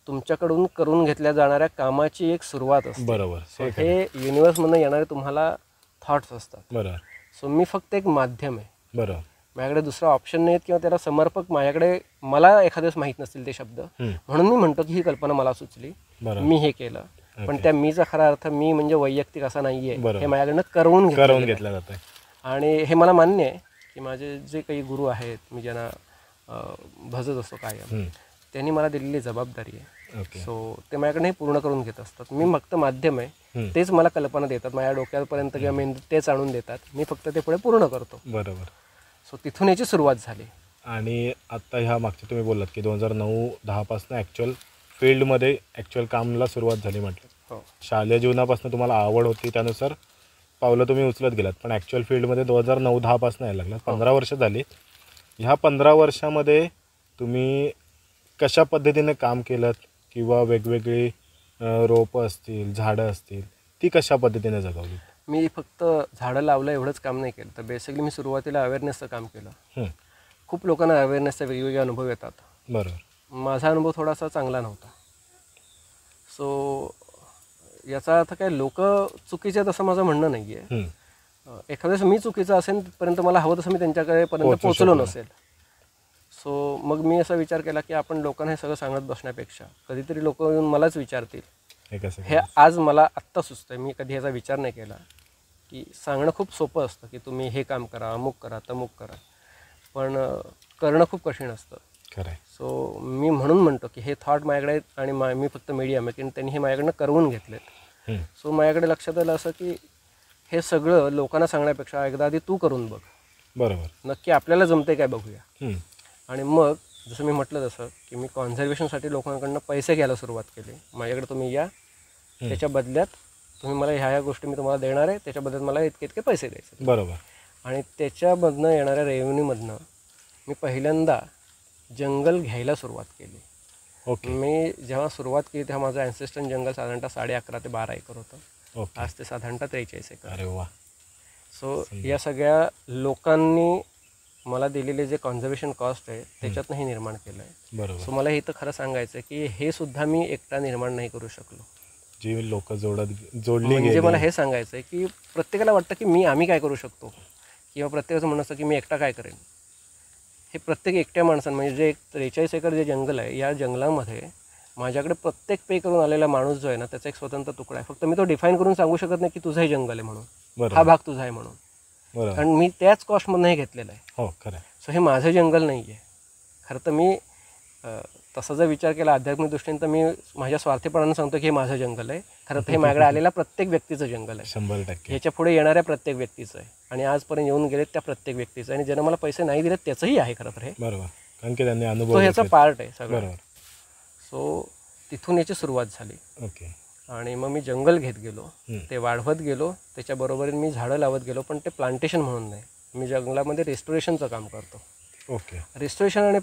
तुमच्याकडून करून घेतल्या जाणाऱ्या कामाची एक सुरुवात असते. बरोबर. हे युनिवर्समधून येणारे तुम्हाला थॉट्स असतात. बरोबर. सो मी फक्त एक माध्यम आहे. बरोबर. माझ्याकडे दुसरा ऑप्शन नाहीत किंवा त्याला समर्पक माझ्याकडे मला एखाद्याच माहीत नसतील ते शब्द, म्हणून मी म्हणतो की ही कल्पना मला सुचली, मी हे केलं. पण त्या मीचा खरा अर्थ मी म्हणजे वैयक्तिक असा नाहीये, हे माझ्याकडनं करून घेतलं जातं. आणि हे मला मान्य आहे की माझे जे काही गुरु आहेत मी ज्यांना भजत असतो कायम, त्यांनी मला दिलेली जबाबदारी आहे. ओके. सो ते माझ्याकडे हे पूर्ण करून घेत असतात. मी फक्त माध्यम आहे, तेच मला कल्पना देतात माझ्या डोक्यापर्यंत किंवा मेंदूत तेच आणून देतात, मी फक्त ते पुढे पूर्ण करतो. बरोबर. सो तिथून याची सुरुवात झाली. आणि आत्ता ह्या मागच्या तुम्ही बोललात की 2009-10 पासून ॲक्च्युअल फील्डमध्ये ॲक्च्युअल कामला सुरुवात झाली म्हटलं. हो. शालेय जीवनापासून तुम्हाला आवड होती, त्यानुसार पावलं तुम्ही उचलत गेलात, पण ॲक्च्युअल फील्डमध्ये 2009-10 पासून यायला लागला. 15 वर्ष झाली. ह्या 15 वर्षामध्ये तुम्ही कशा पद्धतीने काम केलं किंवा वेगवेगळी रोपं असतील, झाडं असतील, ती कशा पद्धतीने जगवली? मी फक्त झाडं लावलं एवढंच काम नाही केलं, तर बेसिकली मी सुरुवातीला अवेअरनेसचं काम केलं. खूप लोकांना अवेअरनेसचे वेगवेगळे अनुभव येतात. बरोबर. माझा अनुभव थोडासा चांगला नव्हता. सो याचा अर्थ काय लोक चुकीचे आहेत असं माझं म्हणणं नाही आहे. एखाद्या वेळेस मी चुकीचं असेल तिथपर्यंत मला हवं तसं मी त्यांच्याकडेपर्यंत पोहोचलो नसेल. सो मग मी असा विचार केला की आपण लोकांना हे सगळं सांगत बसण्यापेक्षा कधीतरी लोक येऊन मलाच विचारतील. हे आज मला आत्ता सुचतंय, मी कधी ह्याचा विचार नाही केला की सांगणं खूप सोपं असतं की तुम्ही हे काम करा, अमुक करा, तमुक करा, पण करणं खूप कठीण असतं. खरं. सो मी म्हणून म्हणतो की हे थॉट माझ्याकडे आहेत आणि मी फक्त मीडियम आहे की त्यांनी हे माझ्याकडनं करवून घेतलेत. सो माझ्याकडे लक्षात आलं असं की हे सगळं लोकांना सांगण्यापेक्षा एकदा आधी तू करून बघ. बरोबर. नक्की आपल्याला जमते काय बघूया. आणि मग जसं मी म्हटलं तसं की मी कॉन्झर्वेशनसाठी लोकांकडनं पैसे घ्यायला सुरुवात केली. माझ्याकडे तुम्ही या, त्याच्या बदल्यात तुम्ही मला ह्या गोष्टी मी तुम्हाला देणार आहे, त्याच्या बदल्यात मला इतके इतके पैसे द्यायचे. बरोबर. आणि त्याच्यामधनं येणाऱ्या रेव्हेन्यूमधनं मी पहिल्यांदा जंगल घ्यायला सुरुवात केली. ओके. मी जेव्हा सुरुवात केली तेव्हा माझं ॲन्सेस्टन जंगल साधारणतः 11.5 ते 12 एकर होतं. आज ते साधारणतः 43 एकर. अरे वा. सो या सगळ्या लोकांनी मला दिलेले जे कॉन्झर्वेशन कॉस्ट आहे त्याच्यातनं हे निर्माण केलं आहे. बरोबर. सो मला हे तर खरं सांगायचं आहे की हे सुद्धा मी एकटा निर्माण नाही करू शकलो. जी लोक जोडली म्हणजे मला हे सांगायचं आहे की प्रत्येकाला वाटतं की आम्ही काय करू शकतो किंवा प्रत्येकाचं म्हणणं असतं की मी एकटा काय करेन. हे प्रत्येक एकट्या माणसानं म्हणजे जे 43 एकर जे जंगल आहे या जंगलामध्ये माझ्याकडे प्रत्येक पे करून आलेला माणूस जो आहे ना त्याचा एक स्वतंत्र तुकडा आहे. फक्त मी तो डिफाईन करून सांगू शकत नाही की तुझं हे जंगल आहे म्हणून, हा भाग तुझा आहे म्हणून, कारण मी त्याच कॉस्टमधूनही घेतलेलं आहे. हो खरं. सो हे माझं जंगल नाही आहे. खरं तर मी तसा जर विचार केला आध्यात्मिक दृष्टीने तर मी माझ्या स्वार्थीपणानं सांगतो की हे माझं जंगल आहे. खरं तर हे माझ्याकडे आलेल्या प्रत्येक व्यक्तीचं जंगल आहे. 100%. ह्याच्या पुढे येणाऱ्या प्रत्येक व्यक्तीचं आहे आणि आजपर्यंत येऊन गेलेत त्या प्रत्येक व्यक्तीचं आणि ज्यानं मला पैसे नाही दिलेत त्याचंही आहे खरं तर हे. बरोबर. कारण की त्यांनी अनुभव ह्याचा पार्ट आहे सगळं. सो तिथून याची सुरुवात झाली. ओके. आणि मग मी जंगल घेत गेलो, ते वाढवत गेलो, त्याच्याबरोबर मी झाडं लावत गेलो, पण ते प्लांटेशन म्हणून नाही. मी जंगलामध्ये रेस्टोरेशनचं काम करतो. ओके. रेस्टोरेशन आणि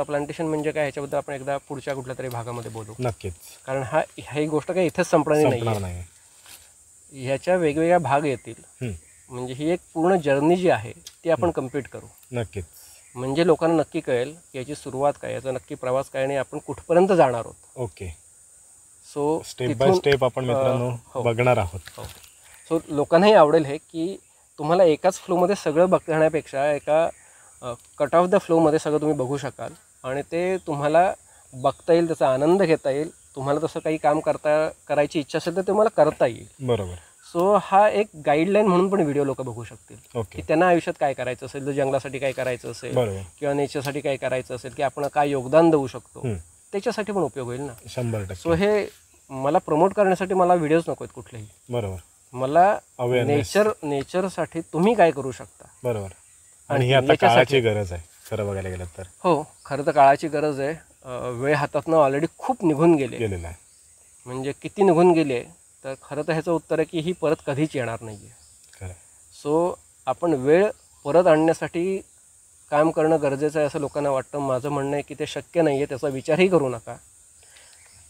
प्लांटेशन म्हणजे काय ह्याच्याबद्दल आपण एकदा पुढच्या कुठल्या तरी भागामध्ये बोलू. नक्कीच. कारण ही गोष्ट काही इथेच संपणारी नाही. ह्याच्या वेगवेगळ्या भाग येतील. म्हणजे ही एक पूर्ण जर्नी जी आहे ती आपण कम्प्लीट करू. नक्कीच. म्हणजे लोकांना नक्की कळेल की याची सुरुवात काय, याचा नक्की प्रवास काय आणि आपण कुठपर्यंत जाणार आहोत. Okay. So step by step आपण मित्रांनो बघणार आहोत. सो लोकांनाही आवडेल हे की तुम्हाला एकाच फ्लोमध्ये सगळं बघण्यापेक्षा एका कट ऑफ द फ्लोमध्ये सगळं तुम्ही बघू शकाल आणि ते तुम्हाला बघता येईल, त्याचा आनंद घेता येईल. तुम्हाला तसं काही काम करायची इच्छा असेल तर तुम्हाला करता येईल. बरोबर. सो हा एक गाईडलाईन म्हणून पण व्हिडिओ लोक बघू शकतील की त्यांना आयुष्यात काय करायचं असेल, जर जंगलासाठी काय करायचं असेल किंवा नेचरसाठी काय करायचं असेल की आपण काय योगदान देऊ शकतो त्याच्यासाठी पण उपयोग होईल ना. 100%. सो हे मला प्रमोट करण्यासाठी मला व्हिडिओज नको आहेत कुठलेही. बरोबर. मला नेचरसाठी तुम्ही काय करू शकता. बरोबर. आणि ही आता काळाची गरज आहे खरं बघायला गेलं तर. हो खरं तर काळाची गरज आहे. वेळ हातातनं ऑलरेडी खूप निघून गेलेला आहे. म्हणजे किती निघून गेले तर खरं तर ह्याचं उत्तर आहे की ही परत कधीच येणार नाही आहे. खरं. सो आपण वेळ परत आणण्यासाठी काम करणं गरजेचं आहे असं लोकांना वाटतं. माझं म्हणणं आहे की ते शक्य नाही आहे, त्याचा विचारही करू नका.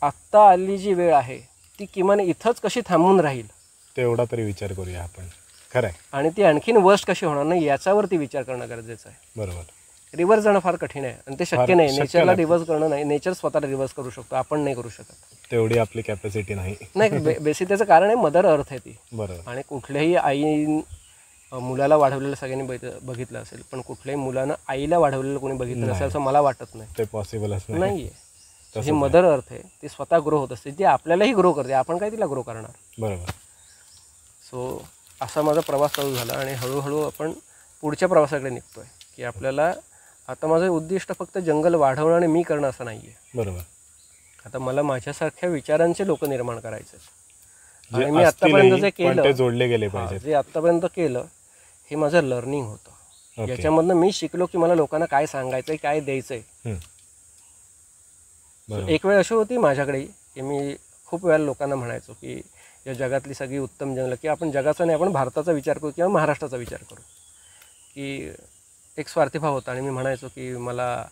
आत्ता आली जी वेळ आहे ती किमान इथंच कशी थांबून राहील तेवढा तरी विचार करूया आपण. खरं आहे. आणि ती आणखीन वर्स्ट कशी होणार नाही याच्यावरती विचार करणं गरजेचं आहे. बरोबर. रिव्हर्स जाणं फार कठीण आहे आणि ते शक्य नाही. नेचरला रिव्हर्स करणं नाही, नेचर स्वतःला रिव्हर्स करू शकतो, आपण नाही करू शकत. तेवढी आपली कॅपॅसिटी नाही. बेसिक त्याचं कारण आहे मदर अर्थ आहे ती. बरोबर. आणि कुठल्याही आई मुलाला वाढवलेलं सगळ्यांनी बघितलं असेल, पण कुठल्याही मुलानं आईला वाढवलेलं कोणी बघितलं नसेल असं मला वाटत नाही. ते पॉसिबलच नाही आहे. जी मदर अर्थ आहे ती स्वतः ग्रो होत असते, ती आपल्यालाही ग्रो करते, आपण काय तिला ग्रो करणार. बरोबर. सो असा माझा प्रवास चालू झाला आणि हळूहळू आपण पुढच्या प्रवासाकडे निघतोय की आपल्याला आता माझं उद्दिष्ट फक्त जंगल वाढवणं आणि मी करणं असं नाही आहे. बरोबर. आता मला माझ्यासारख्या विचारांचे लोक निर्माण करायचे जे आणि मी आतापर्यंत जे असतीलही, पण केलं ते जोडले गेले हा, पाहिजेत. जे आतापर्यंत केलं हे माझं लर्निंग होतं. ओके. याच्यामधनं मी शिकलो की मला लोकांना काय सांगायचंय, काय द्यायचंय. बरोबर. एक वेळ अशी होती माझ्याकडे की मी खूप वेळा लोकांना म्हणायचो की या जगातली सगळी उत्तम जंगलं, की आपण जगाचा नाही आपण भारताचा विचार करू किंवा महाराष्ट्राचा विचार करू. की एक स्वार्थीभाव होता आणि मी म्हणायचो की मला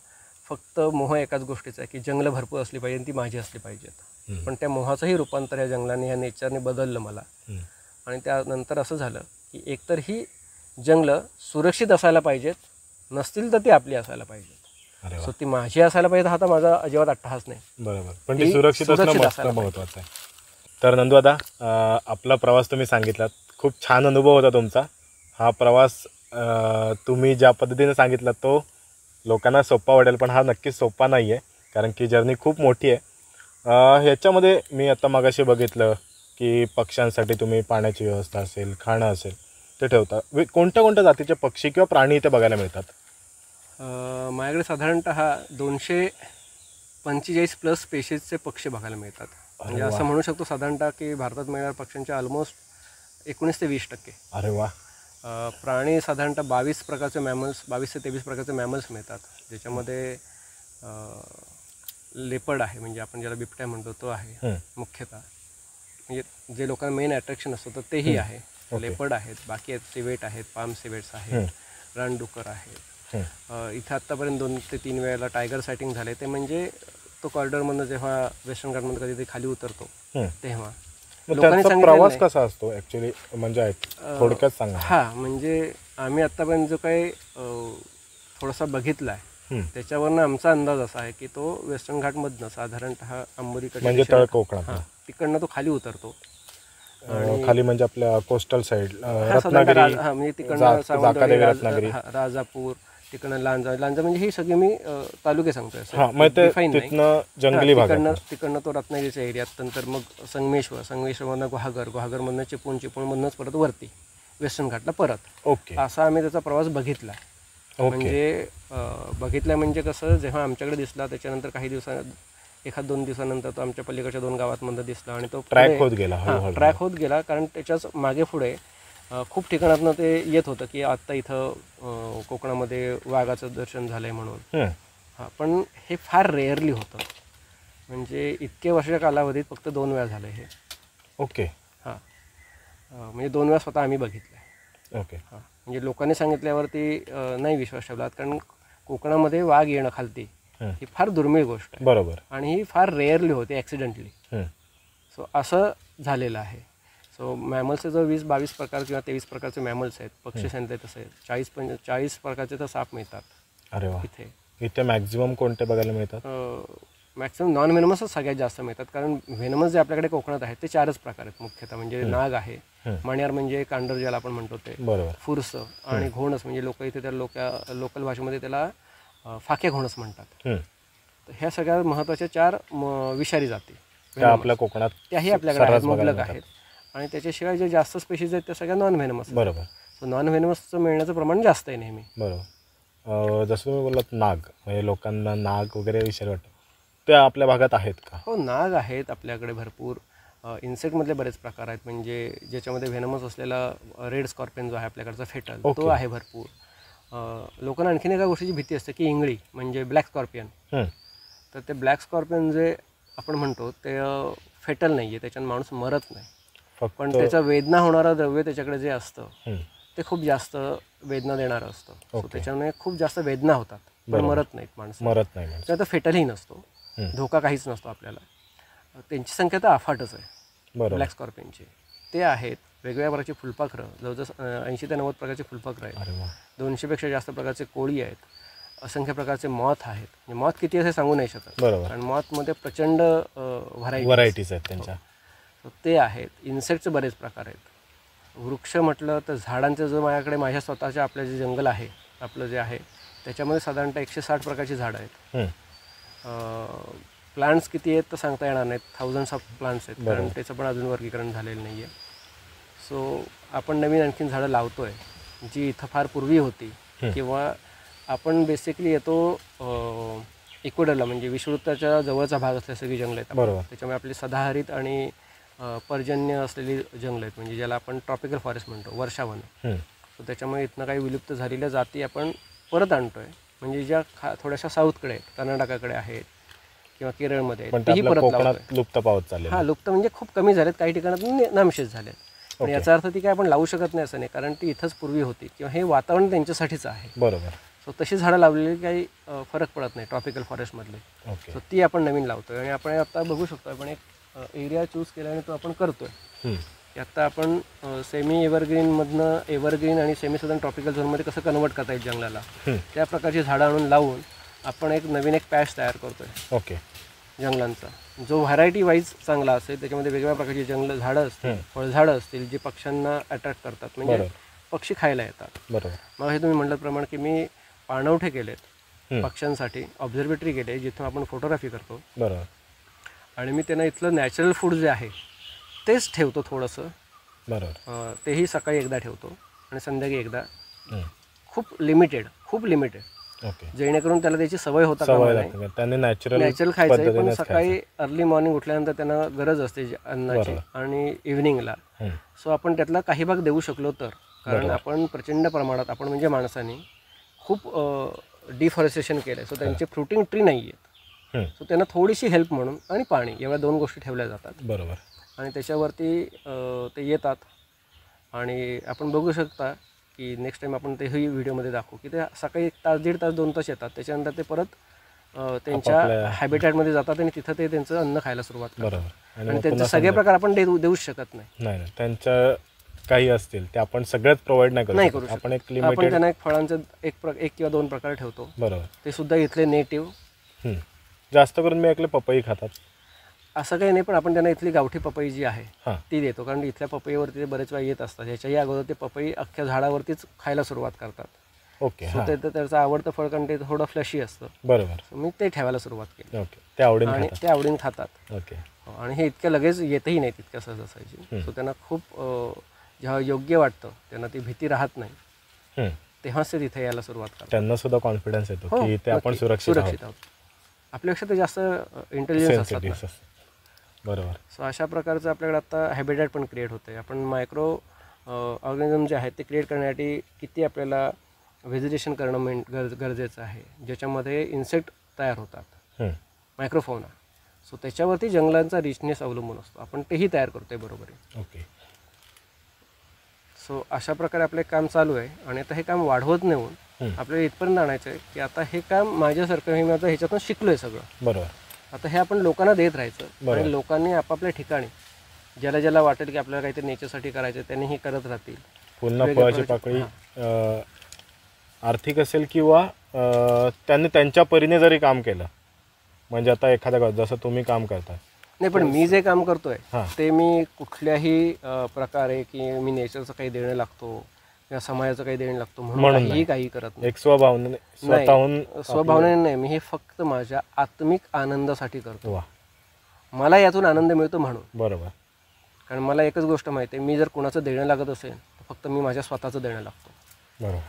फक्त मोह एकाच गोष्टीचा आहे की जंगलं भरपूर असली पाहिजे आणि ती माझी असली पाहिजेत. पण त्या मोहाचंही रूपांतर या जंगलाने, या नेचरने बदललं मला. आणि त्यानंतर असं झालं की एकतर ही जंगलं सुरक्षित असायला पाहिजेत, नसतील तर ती आपली असायला पाहिजेत. अरे वा. सो ती माझी असायला पाहिजे, हा तर माझा अजिबात अट्टहास नाही. बरोबर. पण ती ती सुरक्षित असणं सुरक्षित मस्त असायला महत्वाचं आहे. तर नंदू दादा, आपला प्रवास तुम्ही सांगितलात, खूप छान अनुभव होता तुमचा. हा प्रवास तुम्ही ज्या पद्धतीने सांगितला तो लोकांना सोपा वाटेल, पण हा नक्कीच सोपा नाही आहे, कारण की जर्नी खूप मोठी आहे. ह्याच्यामध्ये मी आता मागाशी बघितलं की पक्ष्यांसाठी तुम्ही पाण्याची व्यवस्था असेल, खाणं असेल ते ठेवता. कोणत्या कोणत्या जातीचे पक्षी किंवा प्राणी इथे बघायला मिळतात? माझ्याकडे साधारणतः 245 प्लस स्पेशीजचे पक्षी बघायला मिळतात. म्हणजे असं म्हणू शकतो साधारणतः की भारतात मिळणाऱ्या पक्ष्यांच्या ऑलमोस्ट 19 ते 20%. अरे वा. प्राणी साधारणतः 22 प्रकारचे मॅमल्स, 22 ते 23 प्रकारचे मॅमल्स मिळतात, ज्याच्यामध्ये लेपर्ड आहे, म्हणजे आपण ज्याला बिबट्या म्हणतो तो आहे मुख्यतः. म्हणजे जे लोकांना मेन अट्रॅक्शन असतं तर तेही आहे. लेपर्ड आहेत, बाकी आहेत सिवेट आहेत, पाम सिवेट्स आहेत, रानडुकर आहेत. इथे आत्तापर्यंत 2 ते 3 वेळेला टायगर सायटिंग झाले. ते म्हणजे तो कॉरिडॉरमधनं जेव्हा वेस्टर्न घाटमध्ये कधी ते खाली उतरतो तेव्हा लोकांनी त्यांचा सांगितलेलं प्रवास नाही. कसा असतो ॲक्च्युली, म्हणजे थोडक्यात सांगा. हां, म्हणजे आम्ही आत्तापर्यंत जो काही थोडासा बघितला आहे त्याच्यावरनं आमचा अंदाज असा आहे की तो वेस्टर्न घाटमधनं साधारणतः आंबोलीकडे म्हणजे तळ कोकणात. हां, तिकडनं तो खाली उतरतो. खाली म्हणजे आपल्या कोस्टल साईड, म्हणजे तिकडनं सावंतवाडी, राजापूर, तिकडनं लांजा म्हणजे ही सगळी मी तालुके सांगतोय. जंगली भाग. तिकडनं तो रत्नागिरीच्या एरियात, नंतर मग संगमेश्वरमधनं गुहागरमधनं चिपळूणमधनंच परत वरती वेस्टर्न घाटला परत. ओके. असा आम्ही त्याचा प्रवास बघितला. म्हणजे बघितलं म्हणजे कसं, जेव्हा आमच्याकडे दिसला त्याच्यानंतर काही दिवसांत 1-2 दिवसानंतर तो आमच्या पलीकडच्या 2 गावांमध्ये दिसला आणि तो ट्रॅक होत गेला. कारण त्याच्याच मागे पुढे खूप ठिकाणातनं ते येत होतं की आत्ता इथं कोकणामध्ये वाघाचं दर्शन झालंय म्हणून. हां, पण हे फार रेअरली होतं. म्हणजे इतके वर्षाच्या कालावधीत फक्त 2 वेळा झालं हे. ओके. हां, म्हणजे 2 वेळा स्वतः आम्ही बघितलं. ओके. हां, म्हणजे लोकांनी सांगितल्यावरती नाही विश्वास ठेवला, कारण कोकणामध्ये वाघ येणं खालती ही फार दुर्मिळ गोष्ट आहे. बरोबर. आणि ही फार रेअरली होते ॲक्सिडेंटली. सो असं झालेलं आहे. सो मॅमल्सचे जर 20-22 प्रकार किंवा 23 प्रकारचे मॅमल्स आहेत. पक्षी सांगते तसे 40 प्रकारचे तर साप मिळतात. अरे वा. इथे मॅक्झिमम कोणते बघायला मिळतात? मॅक्सिमम नॉन व्हेनमसच सगळ्यात जास्त मिळतात, कारण व्हेनमस जे आपल्याकडे कोकणात आहेत ते 4च प्रकार आहेत मुख्यतः. म्हणजे नाग आहे, मण्यार म्हणजे कांडर ज्याला आपण म्हणतो ते, फुरस आणि घोणस, म्हणजे लोक इथे त्या लोकल भाषेमध्ये त्याला फाके घोणस म्हणतात. तर ह्या सगळ्या महत्त्वाच्या 4 विषारी जाती आपल्या कोकणात त्याही आपल्याकडे मुबलक आहेत. आणि त्याच्याशिवाय जे जास्त स्पेशीज आहेत त्या सगळ्या नॉन व्हेनमस. बरोबर. सो नॉन व्हेनमसचं मिळण्याचं प्रमाण जास्त आहे नेहमी. बरोबर. जसं तुम्ही बोललात नाग, म्हणजे लोकांना नाग वगैरे विषारी वाटतं, ते आपल्या भागात आहेत का? हो, नाग आहेत आपल्याकडे भरपूर. इन्सेक्टमधले बरेच प्रकार आहेत, म्हणजे ज्याच्यामध्ये व्हेनमस असलेला रेड स्कॉर्पियन जो आहे आपल्याकडचा फेटल, तो आहे भरपूर. लोकांना आणखीन एका गोष्टीची भीती असते की इंगळी म्हणजे ब्लॅक स्कॉर्पियन. तर ते ब्लॅक स्कॉर्पियन जे आपण म्हणतो ते फेटल नाही आहे, त्याच्यानं माणूस मरत नाही, पण त्याचा वेदना होणारा द्रव्य त्याच्याकडे जे असतं ते खूप जास्त वेदना देणारं असतं. सो त्याच्यामुळे खूप जास्त वेदना होतात, पण मरत नाहीत माणसं. तर फेटलही नसतो, धोका काहीच नसतो आपल्याला. त्यांची संख्या तर अफाटच आहे ब्लॅक स्कॉर्पियनची. ते आहेत वेगवेगळ्या प्रकारची फुलपाखरं, जवळजवळ 80 ते 90 प्रकारचे फुलपाखरं आहेत. 200पेक्षा जास्त प्रकारचे कोळी आहेत. असंख्य प्रकारचे मॉथ आहेत. म्हणजे मॉथ किती असे सांगू नाही शकत, कारण मॉथमध्ये प्रचंड व्हरायटीज आहेत त्यांच्या. ते आहेत. इन्सेक्टचे बरेच प्रकार आहेत. वृक्ष म्हटलं तर झाडांचं जो माझ्या स्वतःच्या आपलं जे जंगल आहे आपलं जे आहे त्याच्यामध्ये साधारणतः 160 प्रकारची झाडं आहेत. प्लांट्स किती आहेत तर सांगता येणार नाहीत, थाउजंड्स ऑफ प्लांट्स आहेत, कारण त्याचं पण अजून वर्गीकरण झालेलं नाही आहे. सो आपण नवीन आणखीन झाडं लावतो आहे. जी इथं फार पूर्वी होती किंवा आपण बेसिकली येतो इक्वेडरला म्हणजे विषुववृत्ताच्या जवळचा भाग असलेली सगळी जंगल आहेत बरोबर. त्याच्यामुळे आपली सदाहरित आणि पर्जन्य असलेली जंगल आहेत म्हणजे ज्याला आपण ट्रॉपिकल फॉरेस्ट म्हणतो वर्षावन. तर त्याच्यामुळे इथनं काही विलुप्त झालेल्या जाती आपण परत आणतोय म्हणजे ज्या थोड्याशा साऊथकडे आहेत, कर्नाटकाकडे आहेत किंवा केरळमध्ये आहेत, तेही परत लावतोय. लुप्त पावत चालले. हां, लुप्त म्हणजे खूप कमी झालेत, काही ठिकाणातून नामशेष झालेत. पण याचा अर्थ ती काय आपण लावू शकत नाही असं नाही, कारण ती इथंच पूर्वी होती किंवा हे वातावरण त्यांच्यासाठीच आहे. बरोबर. सो तशी झाडं लावलेली काही फरक पडत नाही ट्रॉपिकल फॉरेस्टमधले. ओके. सो ती आपण नवीन लावतोय आणि आपण आता बघू शकतो आपण एक एरिया चूज केल्याने तो आपण करतोय की आता आपण सेमी एव्हरग्रीनमधनं एव्हरग्रीन आणि सेमी सदर्न ट्रॉपिकल झोनमध्ये कसं कन्वर्ट करता येईल जंगलाला, त्या प्रकारची झाडं आणून लावून आपण एक नवीन एक पॅच तयार करतोय ओके जंगलांचा, जो व्हरायटी वाईज चांगला असेल. त्याच्यामध्ये वेगवेगळ्या प्रकारची जंगल झाडं असतील, फळझाडं असतील जी पक्ष्यांना अट्रॅक्ट करतात म्हणजे पक्षी खायला येतात. बरोबर. मग हे तुम्ही म्हटल्याप्रमाणे की मी पाणवठे केलेत पक्ष्यांसाठी, ऑब्झर्वेटरी केले जिथून आपण फोटोग्राफी करतो. बरोबर. आणि मी त्यांना इथलं नॅचरल फूड जे आहे तेच ठेवतो थोडंसं. बरोबर. तेही सकाळी एकदा ठेवतो आणि संध्याकाळी एकदा. खूप लिमिटेड ओके. जेणेकरून त्याला त्याची सवय होता कामा नये. त्यांनी नॅचरल खायचं पण सकाळी अर्ली मॉर्निंग उठल्यानंतर त्यांना गरज असते अन्नाची आणि इव्हिनिंगला. सो आपण त्यातला काही भाग देऊ शकलो तर, कारण आपण प्रचंड प्रमाणात आपण म्हणजे माणसाने खूप डिफॉरेस्टेशन केलं आहे. सो त्यांचे फ्रुटिंग ट्री नाही आहेत. सो त्यांना थोडीशी हेल्प म्हणून आणि पाणी एवढ्या 2 गोष्टी ठेवल्या जातात. बरोबर. आणि त्याच्यावरती ते येतात आणि आपण बघू शकता की नेक्स्ट टाइम आपण तेही व्हिडिओमध्ये दाखवू की ते सकाळी 1 तास 1.5 तास 2 तास येतात. त्याच्यानंतर ते परत त्यांच्या हॅबिटॅटमध्ये जातात आणि तिथं ते त्यांचं अन्न खायला सुरुवात करतात. बरोबर. आणि त्यांचे सगळे प्रकार आपण देऊच शकत नाही. त्यांच्या काही असतील ते आपण सगळ्यात प्रोव्हाइड नाही करू शकत. आपण एक लिमिटेड, आपण त्यांना एक फळांचं एक किंवा 2 प्रकार ठेवतो. बरोबर. ते सुद्धा इथले नेटिव्ह. जास्त करून मी ऐकलं पपई खातात. असं काही नाही, पण आपण त्यांना इथली गावठी पपई जी आहे ती देतो, कारण इथल्या पपईवरती ते बरेच वेळा येत असतात. ह्याच्याही अगोदर ते पपई अख्ख्या झाडावरतीच खायला सुरुवात करतात. ओके. सो ते त्याचं आवडतं फळ, कारण ते थोडं फ्लशी असतं. बरोबर. सो मी ते ठेवायला सुरुवात केली. ओके. ते आवडीने आणि ते आवडीने खातात. ओके. आणि हे इतक्या लगेच येतही नाही तितक्या सहजासहजी. सो त्यांना खूप जेव्हा योग्य वाटतं त्यांना ती भीती राहत नाही, तेव्हाच ते तिथे यायला सुरुवात करतात. त्यांना सुद्धा कॉन्फिडन्स येतो की ते आपण सुरक्षित आहोत. आपल्यापेक्षा ते जास्त इंटेलिजन्स असतात. बरोबर. सो अशा प्रकारचं आपल्याकडे आता हॅबिटॅट पण क्रिएट होतं आहे. आपण मायक्रो ऑर्गॅनिझम जे आहेत ते क्रिएट करण्यासाठी किती आपल्याला व्हेजिटेशन करणं गरजेचं आहे, ज्याच्यामध्ये इन्सेक्ट तयार होतात, मायक्रोफोना. सो त्याच्यावरती जंगलांचा रिचनेस अवलंबून असतो. आपण तेही तयार करतो आहे बरोबर आहे. ओके. सो अशा प्रकारे आपलं काम चालू आहे आणि आता हे काम वाढवत नेऊन आपल्याला इथपर्यंत आणायचं आहे की आता हे काम माझ्यासारखं मी आता ह्याच्यातून शिकलो आहे सगळं. बरोबर. आता हे आपण लोकांना देत राहायचं आणि लोकांनी आपापल्या ठिकाणी ज्याला ज्याला वाटेल की आपल्याला काहीतरी नेचरसाठी करायचं त्यांनी हे करत राहतील. पुन्हा फळाची पाकळी आर्थिक असेल किंवा त्यांनी त्यांच्या परीने जरी काम केलं, म्हणजे आता एखाद्या जसं तुम्ही काम करता. नाही, पण मी जे काम करतोय ते मी कुठल्याही प्रकारे की मी नेचरचं काही देणं लागतो किंवा समाजाचं काही देणं लागतो म्हणून काही करत नाही. एक स्वभावनेने नाही, मी हे फक्त माझ्या आत्मिक आनंदासाठी करतो. मला यातून आनंद मिळतो म्हणून. बरोबर. कारण मला एकच गोष्ट माहिती आहे, मी जर कुणाचं देणं लागत असेल तर फक्त मी माझ्या स्वतःचं देणं लागतो. बरोबर.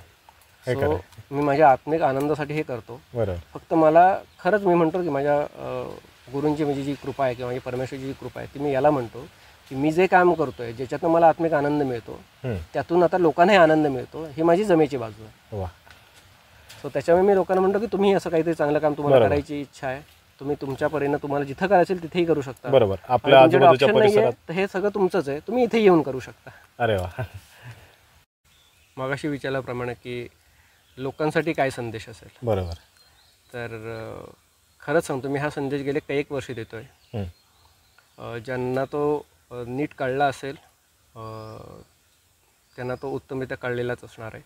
सो मी माझ्या आत्मिक आनंदासाठी हे करतो. बरोबर. फक्त मला खरंच मी म्हणतो की माझ्या गुरूंची म्हणजे जी कृपा आहे किंवा माझी परमेश्वरची जी कृपा आहे ती मी याला म्हणतो की मी जे काम करतोय ज्याच्यातून मला आत्मिक आनंद मिळतो त्यातून आता लोकांनाही आनंद मिळतो, ही माझी जमेची बाजू आहे. सो त्याच्यामुळे मी लोकांना म्हणतो की तुम्ही असं काहीतरी चांगलं काम तुम्हाला करायची इच्छा आहे, तुम्ही तुमच्या परीनं तुम्हाला जिथं करायचं तिथेही करू शकता. बरोबर. आपल्या आजूबाजूच्या परिसरात तर हे सगळं तुमचंच आहे, तुम्ही इथे येऊन करू शकता. अरे वा. मगाशी विचारल्याप्रमाणे की लोकांसाठी काय संदेश असेल. बरोबर. तर खरंच सांगतो, मी हा संदेश गेले काही 1 वर्ष देतोय. ज्यांना तो नीट कळला असेल त्यांना तो उत्तमरित्या कळलेलाच असणार आहे.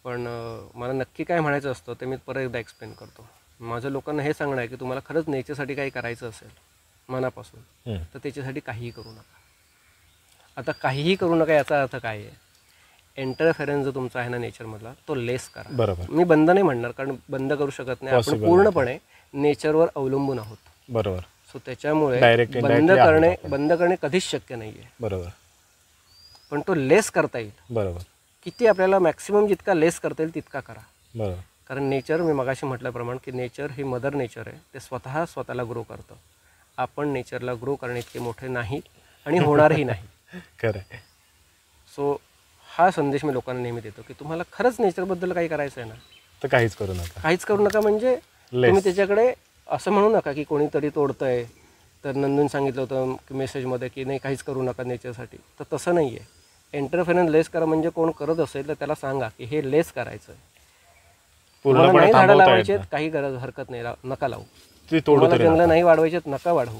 पण मला नक्की काय म्हणायचं असतं ते मी परत एकदा एक्सप्लेन करतो. माझं लोकांना हे सांगणं आहे की तुम्हाला खरंच नेचरसाठी काही करायचं असेल मनापासून तर त्याच्यासाठी काहीही करू नका. आता काहीही करू नका याचा अर्थ काय आहे, इंटरफेरन्स जो तुमचा आहे ना नेचरमधला तो लेस करा. बरोबर. मी बंद नाही म्हणणार, कारण बंद करू शकत नाही, आपण पूर्णपणे नेचरवर अवलंबून आहोत. बरोबर. सो त्याच्यामुळे बंद करणे कधीच शक्य नाही आहे. बरोबर. पण तो लेस करता येईल. बरोबर. किती आपल्याला मॅक्सिमम जितका लेस करता येईल तितका करा. बरोबर. कारण नेचर, मी मगाशी म्हटल्याप्रमाणे की नेचर ही मदर नेचर आहे, ते स्वतःला ग्रो करतं. आपण नेचरला ग्रो करणे इतके मोठे नाही आणि होणारही नाही. खरं आहे. सो हा संदेश मी लोकांना नेहमी देतो की तुम्हाला खरंच नेचरबद्दल काही करायचं आहे ना, तर काहीच करू नका. काहीच करू नका. म्हणजे तुम्ही त्याच्याकडे असं म्हणू नका की कोणीतरी तोडतंय, तर नंदून सांगितलं होतं की मेसेजमध्ये की नाही काहीच करू नका नेचरसाठी, तर तसं नाही आहे. इंटरफेरन्स लेस करा म्हणजे कोण करत असेल तर त्याला सांगा की हे लेस करायचं आहे. तुम्हाला नाही झाडं लावायचे काही गरज हरकत नाही, नका लावू. तुम्हाला जंगलं नाही वाढवायचेत नका वाढवू,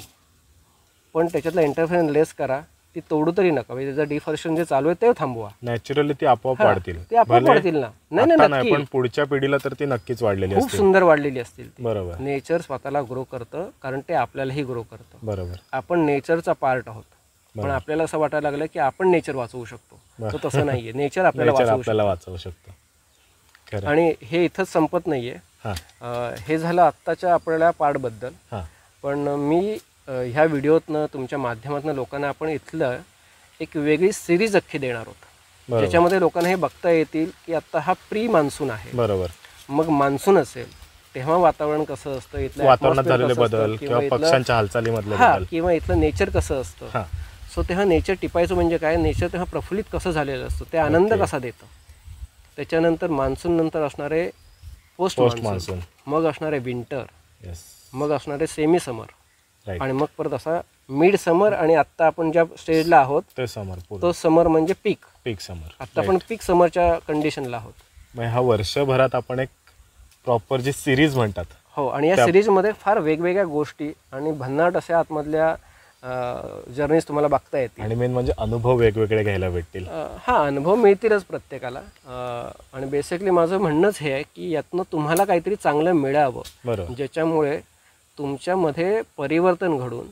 पण त्याच्यातला इंटरफेरन्स लेस करा. ती तोडू तरी नका. म्हणजे त्याचं डिफॉरेस्टेशन जे चालू आहे ते थांबवा. नॅचरली ती आपोआप वाढतील. ते आपोआप वाढतील ना. नाही नाही, पण पुढच्या पिढीला तर ती नक्कीच वाढलेली खूप सुंदर वाढलेली असतील. बरोबर. नेचर स्वतःला ग्रो करतं कारण ते आपल्यालाही ग्रो करतं. बरोबर. आपण नेचरचा पार्ट आहोत, पण आपल्याला असं वाटायला लागलं की आपण नेचर वाचवू शकतो. तर तसं नाहीये. नेचर आपल्याला वाचवू शकतो. आणि हे इथंच संपत नाहीये. हे झालं आत्ताच्या आपल्याला पार्टबद्दल. पण मी ह्या व्हिडिओतनं तुमच्या माध्यमातून लोकांना आपण इथलं एक वेगळी सिरीज अख्खी देणार आहोत, ज्याच्यामध्ये लोकांना हे बघता येतील की आता हा प्री मान्सून आहे. बरोबर. मग मान्सून असेल तेव्हा वातावरण कसं असतं, इथलं वातावरणात झालेले बदल किंवा पक्ष्यांच्या हालचालीमधले बदल किंवा इथलं नेचर कसं असतं. सो तेव्हा नेचर टिपायचं म्हणजे काय, नेचर तेव्हा प्रफुल्लित कसं झालेलं असतं, ते आनंद कसा देतं. त्याच्यानंतर मान्सून नंतर असणारे पोस्ट मान्सून, मग असणारे विंटर, मग असणारे सेमी समर, आणि मग परत असा मिड समर, आणि आता आपण ज्या स्टेजला आहोत तो समर म्हणजे पीक समर. आता आपण पीक समरच्या कंडिशनला आहोत. हा वर्षभरात आपण एक प्रॉपर जी सिरीज म्हणतात. हो, आणि या सिरीजमध्ये फार वेगवेगळ्या गोष्टी आणि भन्नाट अशा आतमधल्या जर्नीज तुम्हाला बघता येतील. आणि मेन म्हणजे अनुभव वेगवेगळे घ्यायला भेटतील. अनुभव मिळतीलच प्रत्येकाला. आणि बेसिकली माझं म्हणणंच हे आहे की यातनं तुम्हाला काहीतरी चांगलं मिळावं, ज्याच्यामुळे तुमच्यामध्ये परिवर्तन घडून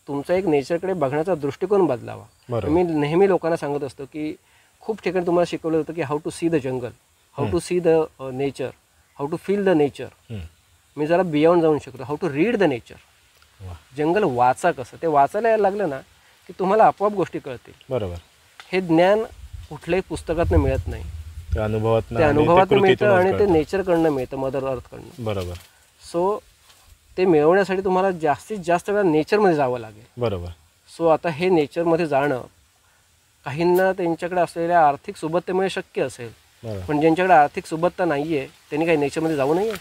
तुमचा एक नेचरकडे बघण्याचा दृष्टिकोन बदलावा. मी नेहमी लोकांना सांगत असतो की खूप ठिकाणी तुम्हाला शिकवलं होतं की how to see the jungle, how to see the nature, how to feel the nature. मी जरा बियॉन्ड जाऊन शिकतो, how to read the nature. जंगल वाचा कसं, ते वाचायला यायला लागलं ना की तुम्हाला आपोआप गोष्टी कळतील. बरोबर. हे ज्ञान कुठल्याही पुस्तकातनं मिळत नाही, ते अनुभवातनं मिळतं आणि ते नेचरकडनं मिळतं, मदर अर्थकडनं. बरोबर. सो ते मिळवण्यासाठी तुम्हाला जास्तीत जास्त वेळा नेचरमध्ये जावं लागेल. बरोबर. सो आता हे नेचरमध्ये जाणं काहींना त्यांच्याकडे असलेल्या आर्थिक सुबत्तेमुळे शक्य असेल, पण ज्यांच्याकडे आर्थिक सुबत्ता नाहीये त्यांनी काही नेचरमध्ये जाऊ नये,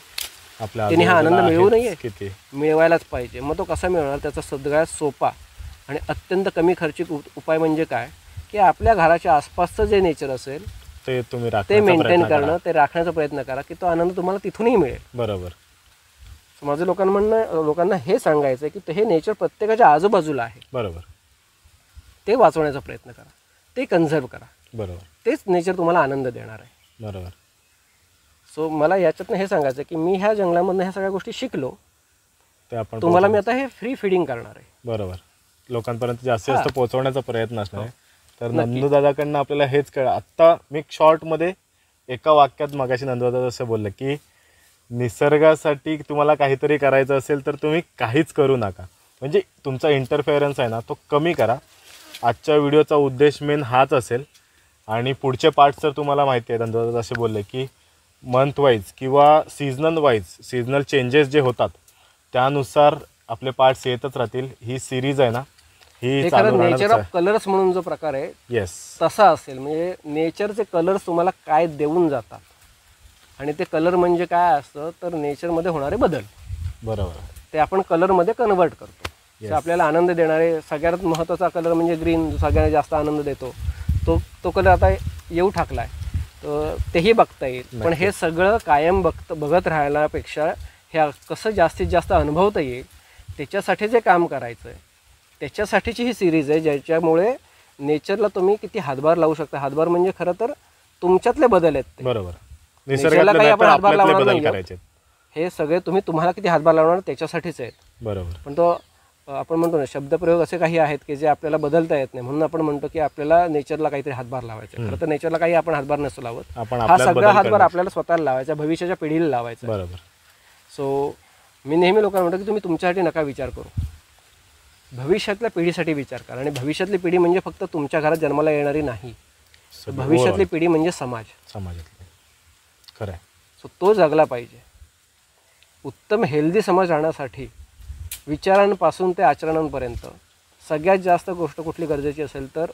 त्यांनी हा आनंद मिळवू नये, मिळवायलाच पाहिजे. मग तो कसा मिळवणार, त्याचा सगळ्यात सोपा आणि अत्यंत कमी खर्चिक उपाय म्हणजे काय की आपल्या घराच्या आसपासचं जे नेचर असेल ते मेंटेन करणं, ते राखण्याचा प्रयत्न करा की तो आनंद तुम्हाला तिथूनही मिळेल. बरोबर. माझं लोकांना हे सांगायचं आहे की हे नेचर प्रत्येकाच्या आजूबाजूला आहे. बरोबर. ते वाचवण्याचा प्रयत्न करा, ते कन्झर्व करा. बरोबर. तेच नेचर तुम्हाला आनंद देणार आहे. बरोबर. सो मला याच्यातनं हे सांगायचं की मी ह्या जंगलामधनं ह्या सगळ्या गोष्टी शिकलो, ते आपण तुम्हाला मी आता हे फ्री फीडिंग करणार आहे. बरोबर. लोकांपर्यंत जास्तीत जास्त पोहोचवण्याचा प्रयत्न असणार आहे. तर नंदू दादाकडनं आपल्याला हेच कळलं. आत्ता मी शॉर्टमध्ये एका वाक्यात मगाशी नंदू दादा असं बोललं की निसर्गासाठी तुम्हाला काहीतरी करायचं असेल तर तुम्ही काहीच करू नका, म्हणजे तुमचा इंटरफेरन्स आहे ना तो कमी करा. आजच्या व्हिडिओचा उद्देश मेन हाच असेल. आणि पुढचे पार्ट्स तर तुम्हाला माहिती आहे, नंदू दादा असे बोलले की मंथ वाईज किंवा सीझनल चेंजेस जे होतात त्यानुसार आपले पार्ट्स येतच राहतील. ही सिरीज आहे ना ही नेचर ऑफ कलर्स म्हणून जो प्रकार आहे येस तसा असेल. म्हणजे नेचरचे कलर्स तुम्हाला काय देऊन जातात, आणि ते कलर म्हणजे काय असतं तर नेचरमध्ये होणारे बदल. बरोबर. ते आपण कलरमध्ये कन्वर्ट करतो. ते आपल्याला आनंद देणारे सगळ्यात महत्त्वाचा कलर म्हणजे ग्रीन, जो सगळ्यांना जास्त आनंद देतो, तो कलर आता येऊ ठाकलाय, तर तेही बघता येईल. पण हे सगळं कायम बघत राहण्यापेक्षा हे कसं जास्तीत जास्त अनुभवता येईल त्याच्यासाठी जे काम करायचं आहे, त्याच्यासाठीची ही सिरीज आहे, ज्याच्यामुळे नेचरला तुम्ही किती हातभार लावू शकता. हातभार म्हणजे खरं तर तुमच्यातले बदल आहेत. बरोबर. निसर्गाला काही आपण हातभार लावणार नाही, हे सगळे तुम्हाला किती हातभार लावणार त्याच्यासाठीच आहेत. बरोबर. पण तो आपण म्हणतो ना शब्दप्रयोग असे काही आहेत की जे आपल्याला बदलता येत नाही, म्हणून आपण म्हणतो की आपल्याला नेचरला काहीतरी हातभार लावायचा. खरं तर नेचरला काही आपण हातभार नसतो लावत, हा सगळा हातभार आपल्याला स्वतःला लावायचा, भविष्याच्या पिढीला लावायचा. बरोबर. सो मी नेहमी लोकांना म्हणतो की तुम्ही तुमच्यासाठी नका विचार करू, भविष्यातल्या पिढीसाठी विचार करा. आणि भविष्यातली पिढी म्हणजे फक्त तुमच्या घरात जन्माला येणारी नाही, भविष्यातली पिढी म्हणजे समाजातले. खरं आहे. सो तो जगला पाहिजे. उत्तम हेल्दी समाज राहण्यासाठी विचारांपासून ते आचरणांपर्यंत सगळ्यात जास्त गोष्ट कुठली गरजेची असेल तर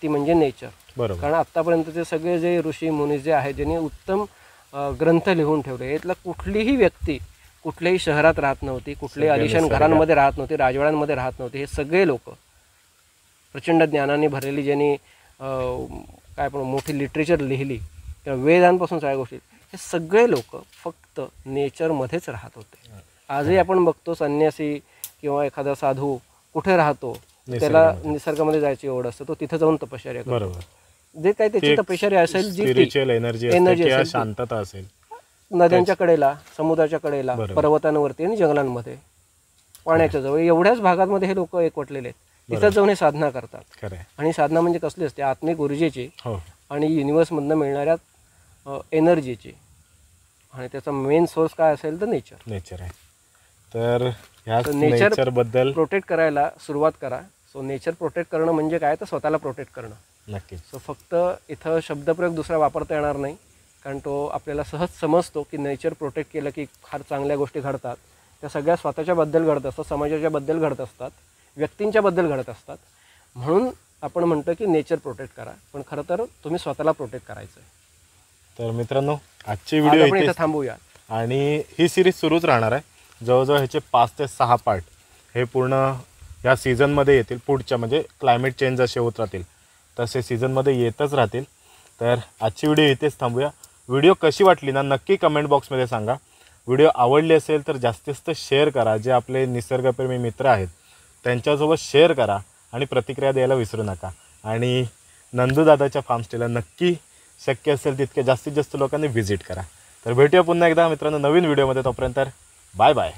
ती म्हणजे नेचर. बरोबर. कारण आत्तापर्यंतचे सगळे जे ऋषी मुनी जे आहेत ज्यांनी उत्तम ग्रंथ लिहून ठेवले, यातला कुठलीही व्यक्ती कुठल्याही शहरात राहत नव्हती, कुठल्याही आलिशान घरांमध्ये राहत नव्हती, राजवाड्यांमध्ये राहत नव्हती. हे सगळे लोक प्रचंड ज्ञानाने भरलेली, ज्यांनी काय पण मोठी लिटरेचर लिहिली किंवा वेदांपासून सगळ्या गोष्टी, हे सगळे लोक फक्त नेचरमध्येच राहत होते. आजही आपण बघतो संन्यासी किंवा एखादा साधू कुठे राहतो, त्याला निसर्गामध्ये जायची ओढ असते, तो तिथे जाऊन तपश्चर्या करतो. बरोबर. जे काही त्याची तपश्चर्या असेल, जी स्पिरिच्युअल एनर्जी असेल, शांतता असेल, नद्यांच्या कडेला, समुद्राच्या कडेला, पर्वतांवरती आणि जंगलांमध्ये, पाण्याच्या जवळ, एवढ्याच भागांमध्ये हे लोक एकवटलेले आहेत. तिथं जाऊन हे साधना करतात. खरं आहे. आणि साधना म्हणजे कसली असते? आत्मिक ऊर्जेची हो. आणि युनिवर्समधनं मिळणाऱ्या एनर्जीची. आणि त्याचा मेन सोर्स काय असेल तर नेचर आहे. तर ह्या नेचर नेचरबद्दल प्रोटेक्ट करायला सुरुवात करा. सो नेचर प्रोटेक्ट करणं म्हणजे काय तर स्वतःला प्रोटेक्ट करणं. नक्कीच. सो फक्त इथं शब्दप्रयोग दुसरा वापरता येणार नाही, कारण तो आपल्याला सहज समजतो की नेचर प्रोटेक्ट केलं की फार चांगल्या गोष्टी घडतात. त्या सगळ्या स्वतःच्याबद्दल घडत असतात, समाजाच्याबद्दल घडत असतात, व्यक्तींच्याबद्दल घडत असतात. म्हणून आपण म्हणतो की नेचर प्रोटेक्ट करा, पण खरं तर तुम्ही स्वतःला प्रोटेक्ट करायचं आहे. तर मित्रांनो, आजची व्हिडिओ इथे थांबूया. आणि ही सिरीज सुरूच राहणार आहे. जवळजवळ ह्याचे 5 ते 6 पार्ट हे पूर्ण या सीझनमध्ये येतील. पुढच्या म्हणजे क्लायमेट चेंज जसे होत राहतील तसे सीझनमध्ये येतच राहतील. तर आजची व्हिडिओ इथेच थांबूया. व्हिडिओ कशी वाटली ना नक्की कमेंट बॉक्समध्ये सांगा. व्हिडिओ आवडली असेल तर जास्तीत जास्त शेअर करा. जे आपले निसर्गप्रेमी मित्र आहेत त्यांच्यासोबत शेअर करा आणि प्रतिक्रिया द्यायला विसरू नका. आणि नंदूदादाच्या फार्मस्टेला नक्की शक्य असेल तितके जास्तीत जास्त लोकांनी व्हिजिट करा. तर भेटूया पुन्हा एकदा मित्रांनो नवीन व्हिडिओमध्ये. तोपर्यंत बाय बाय.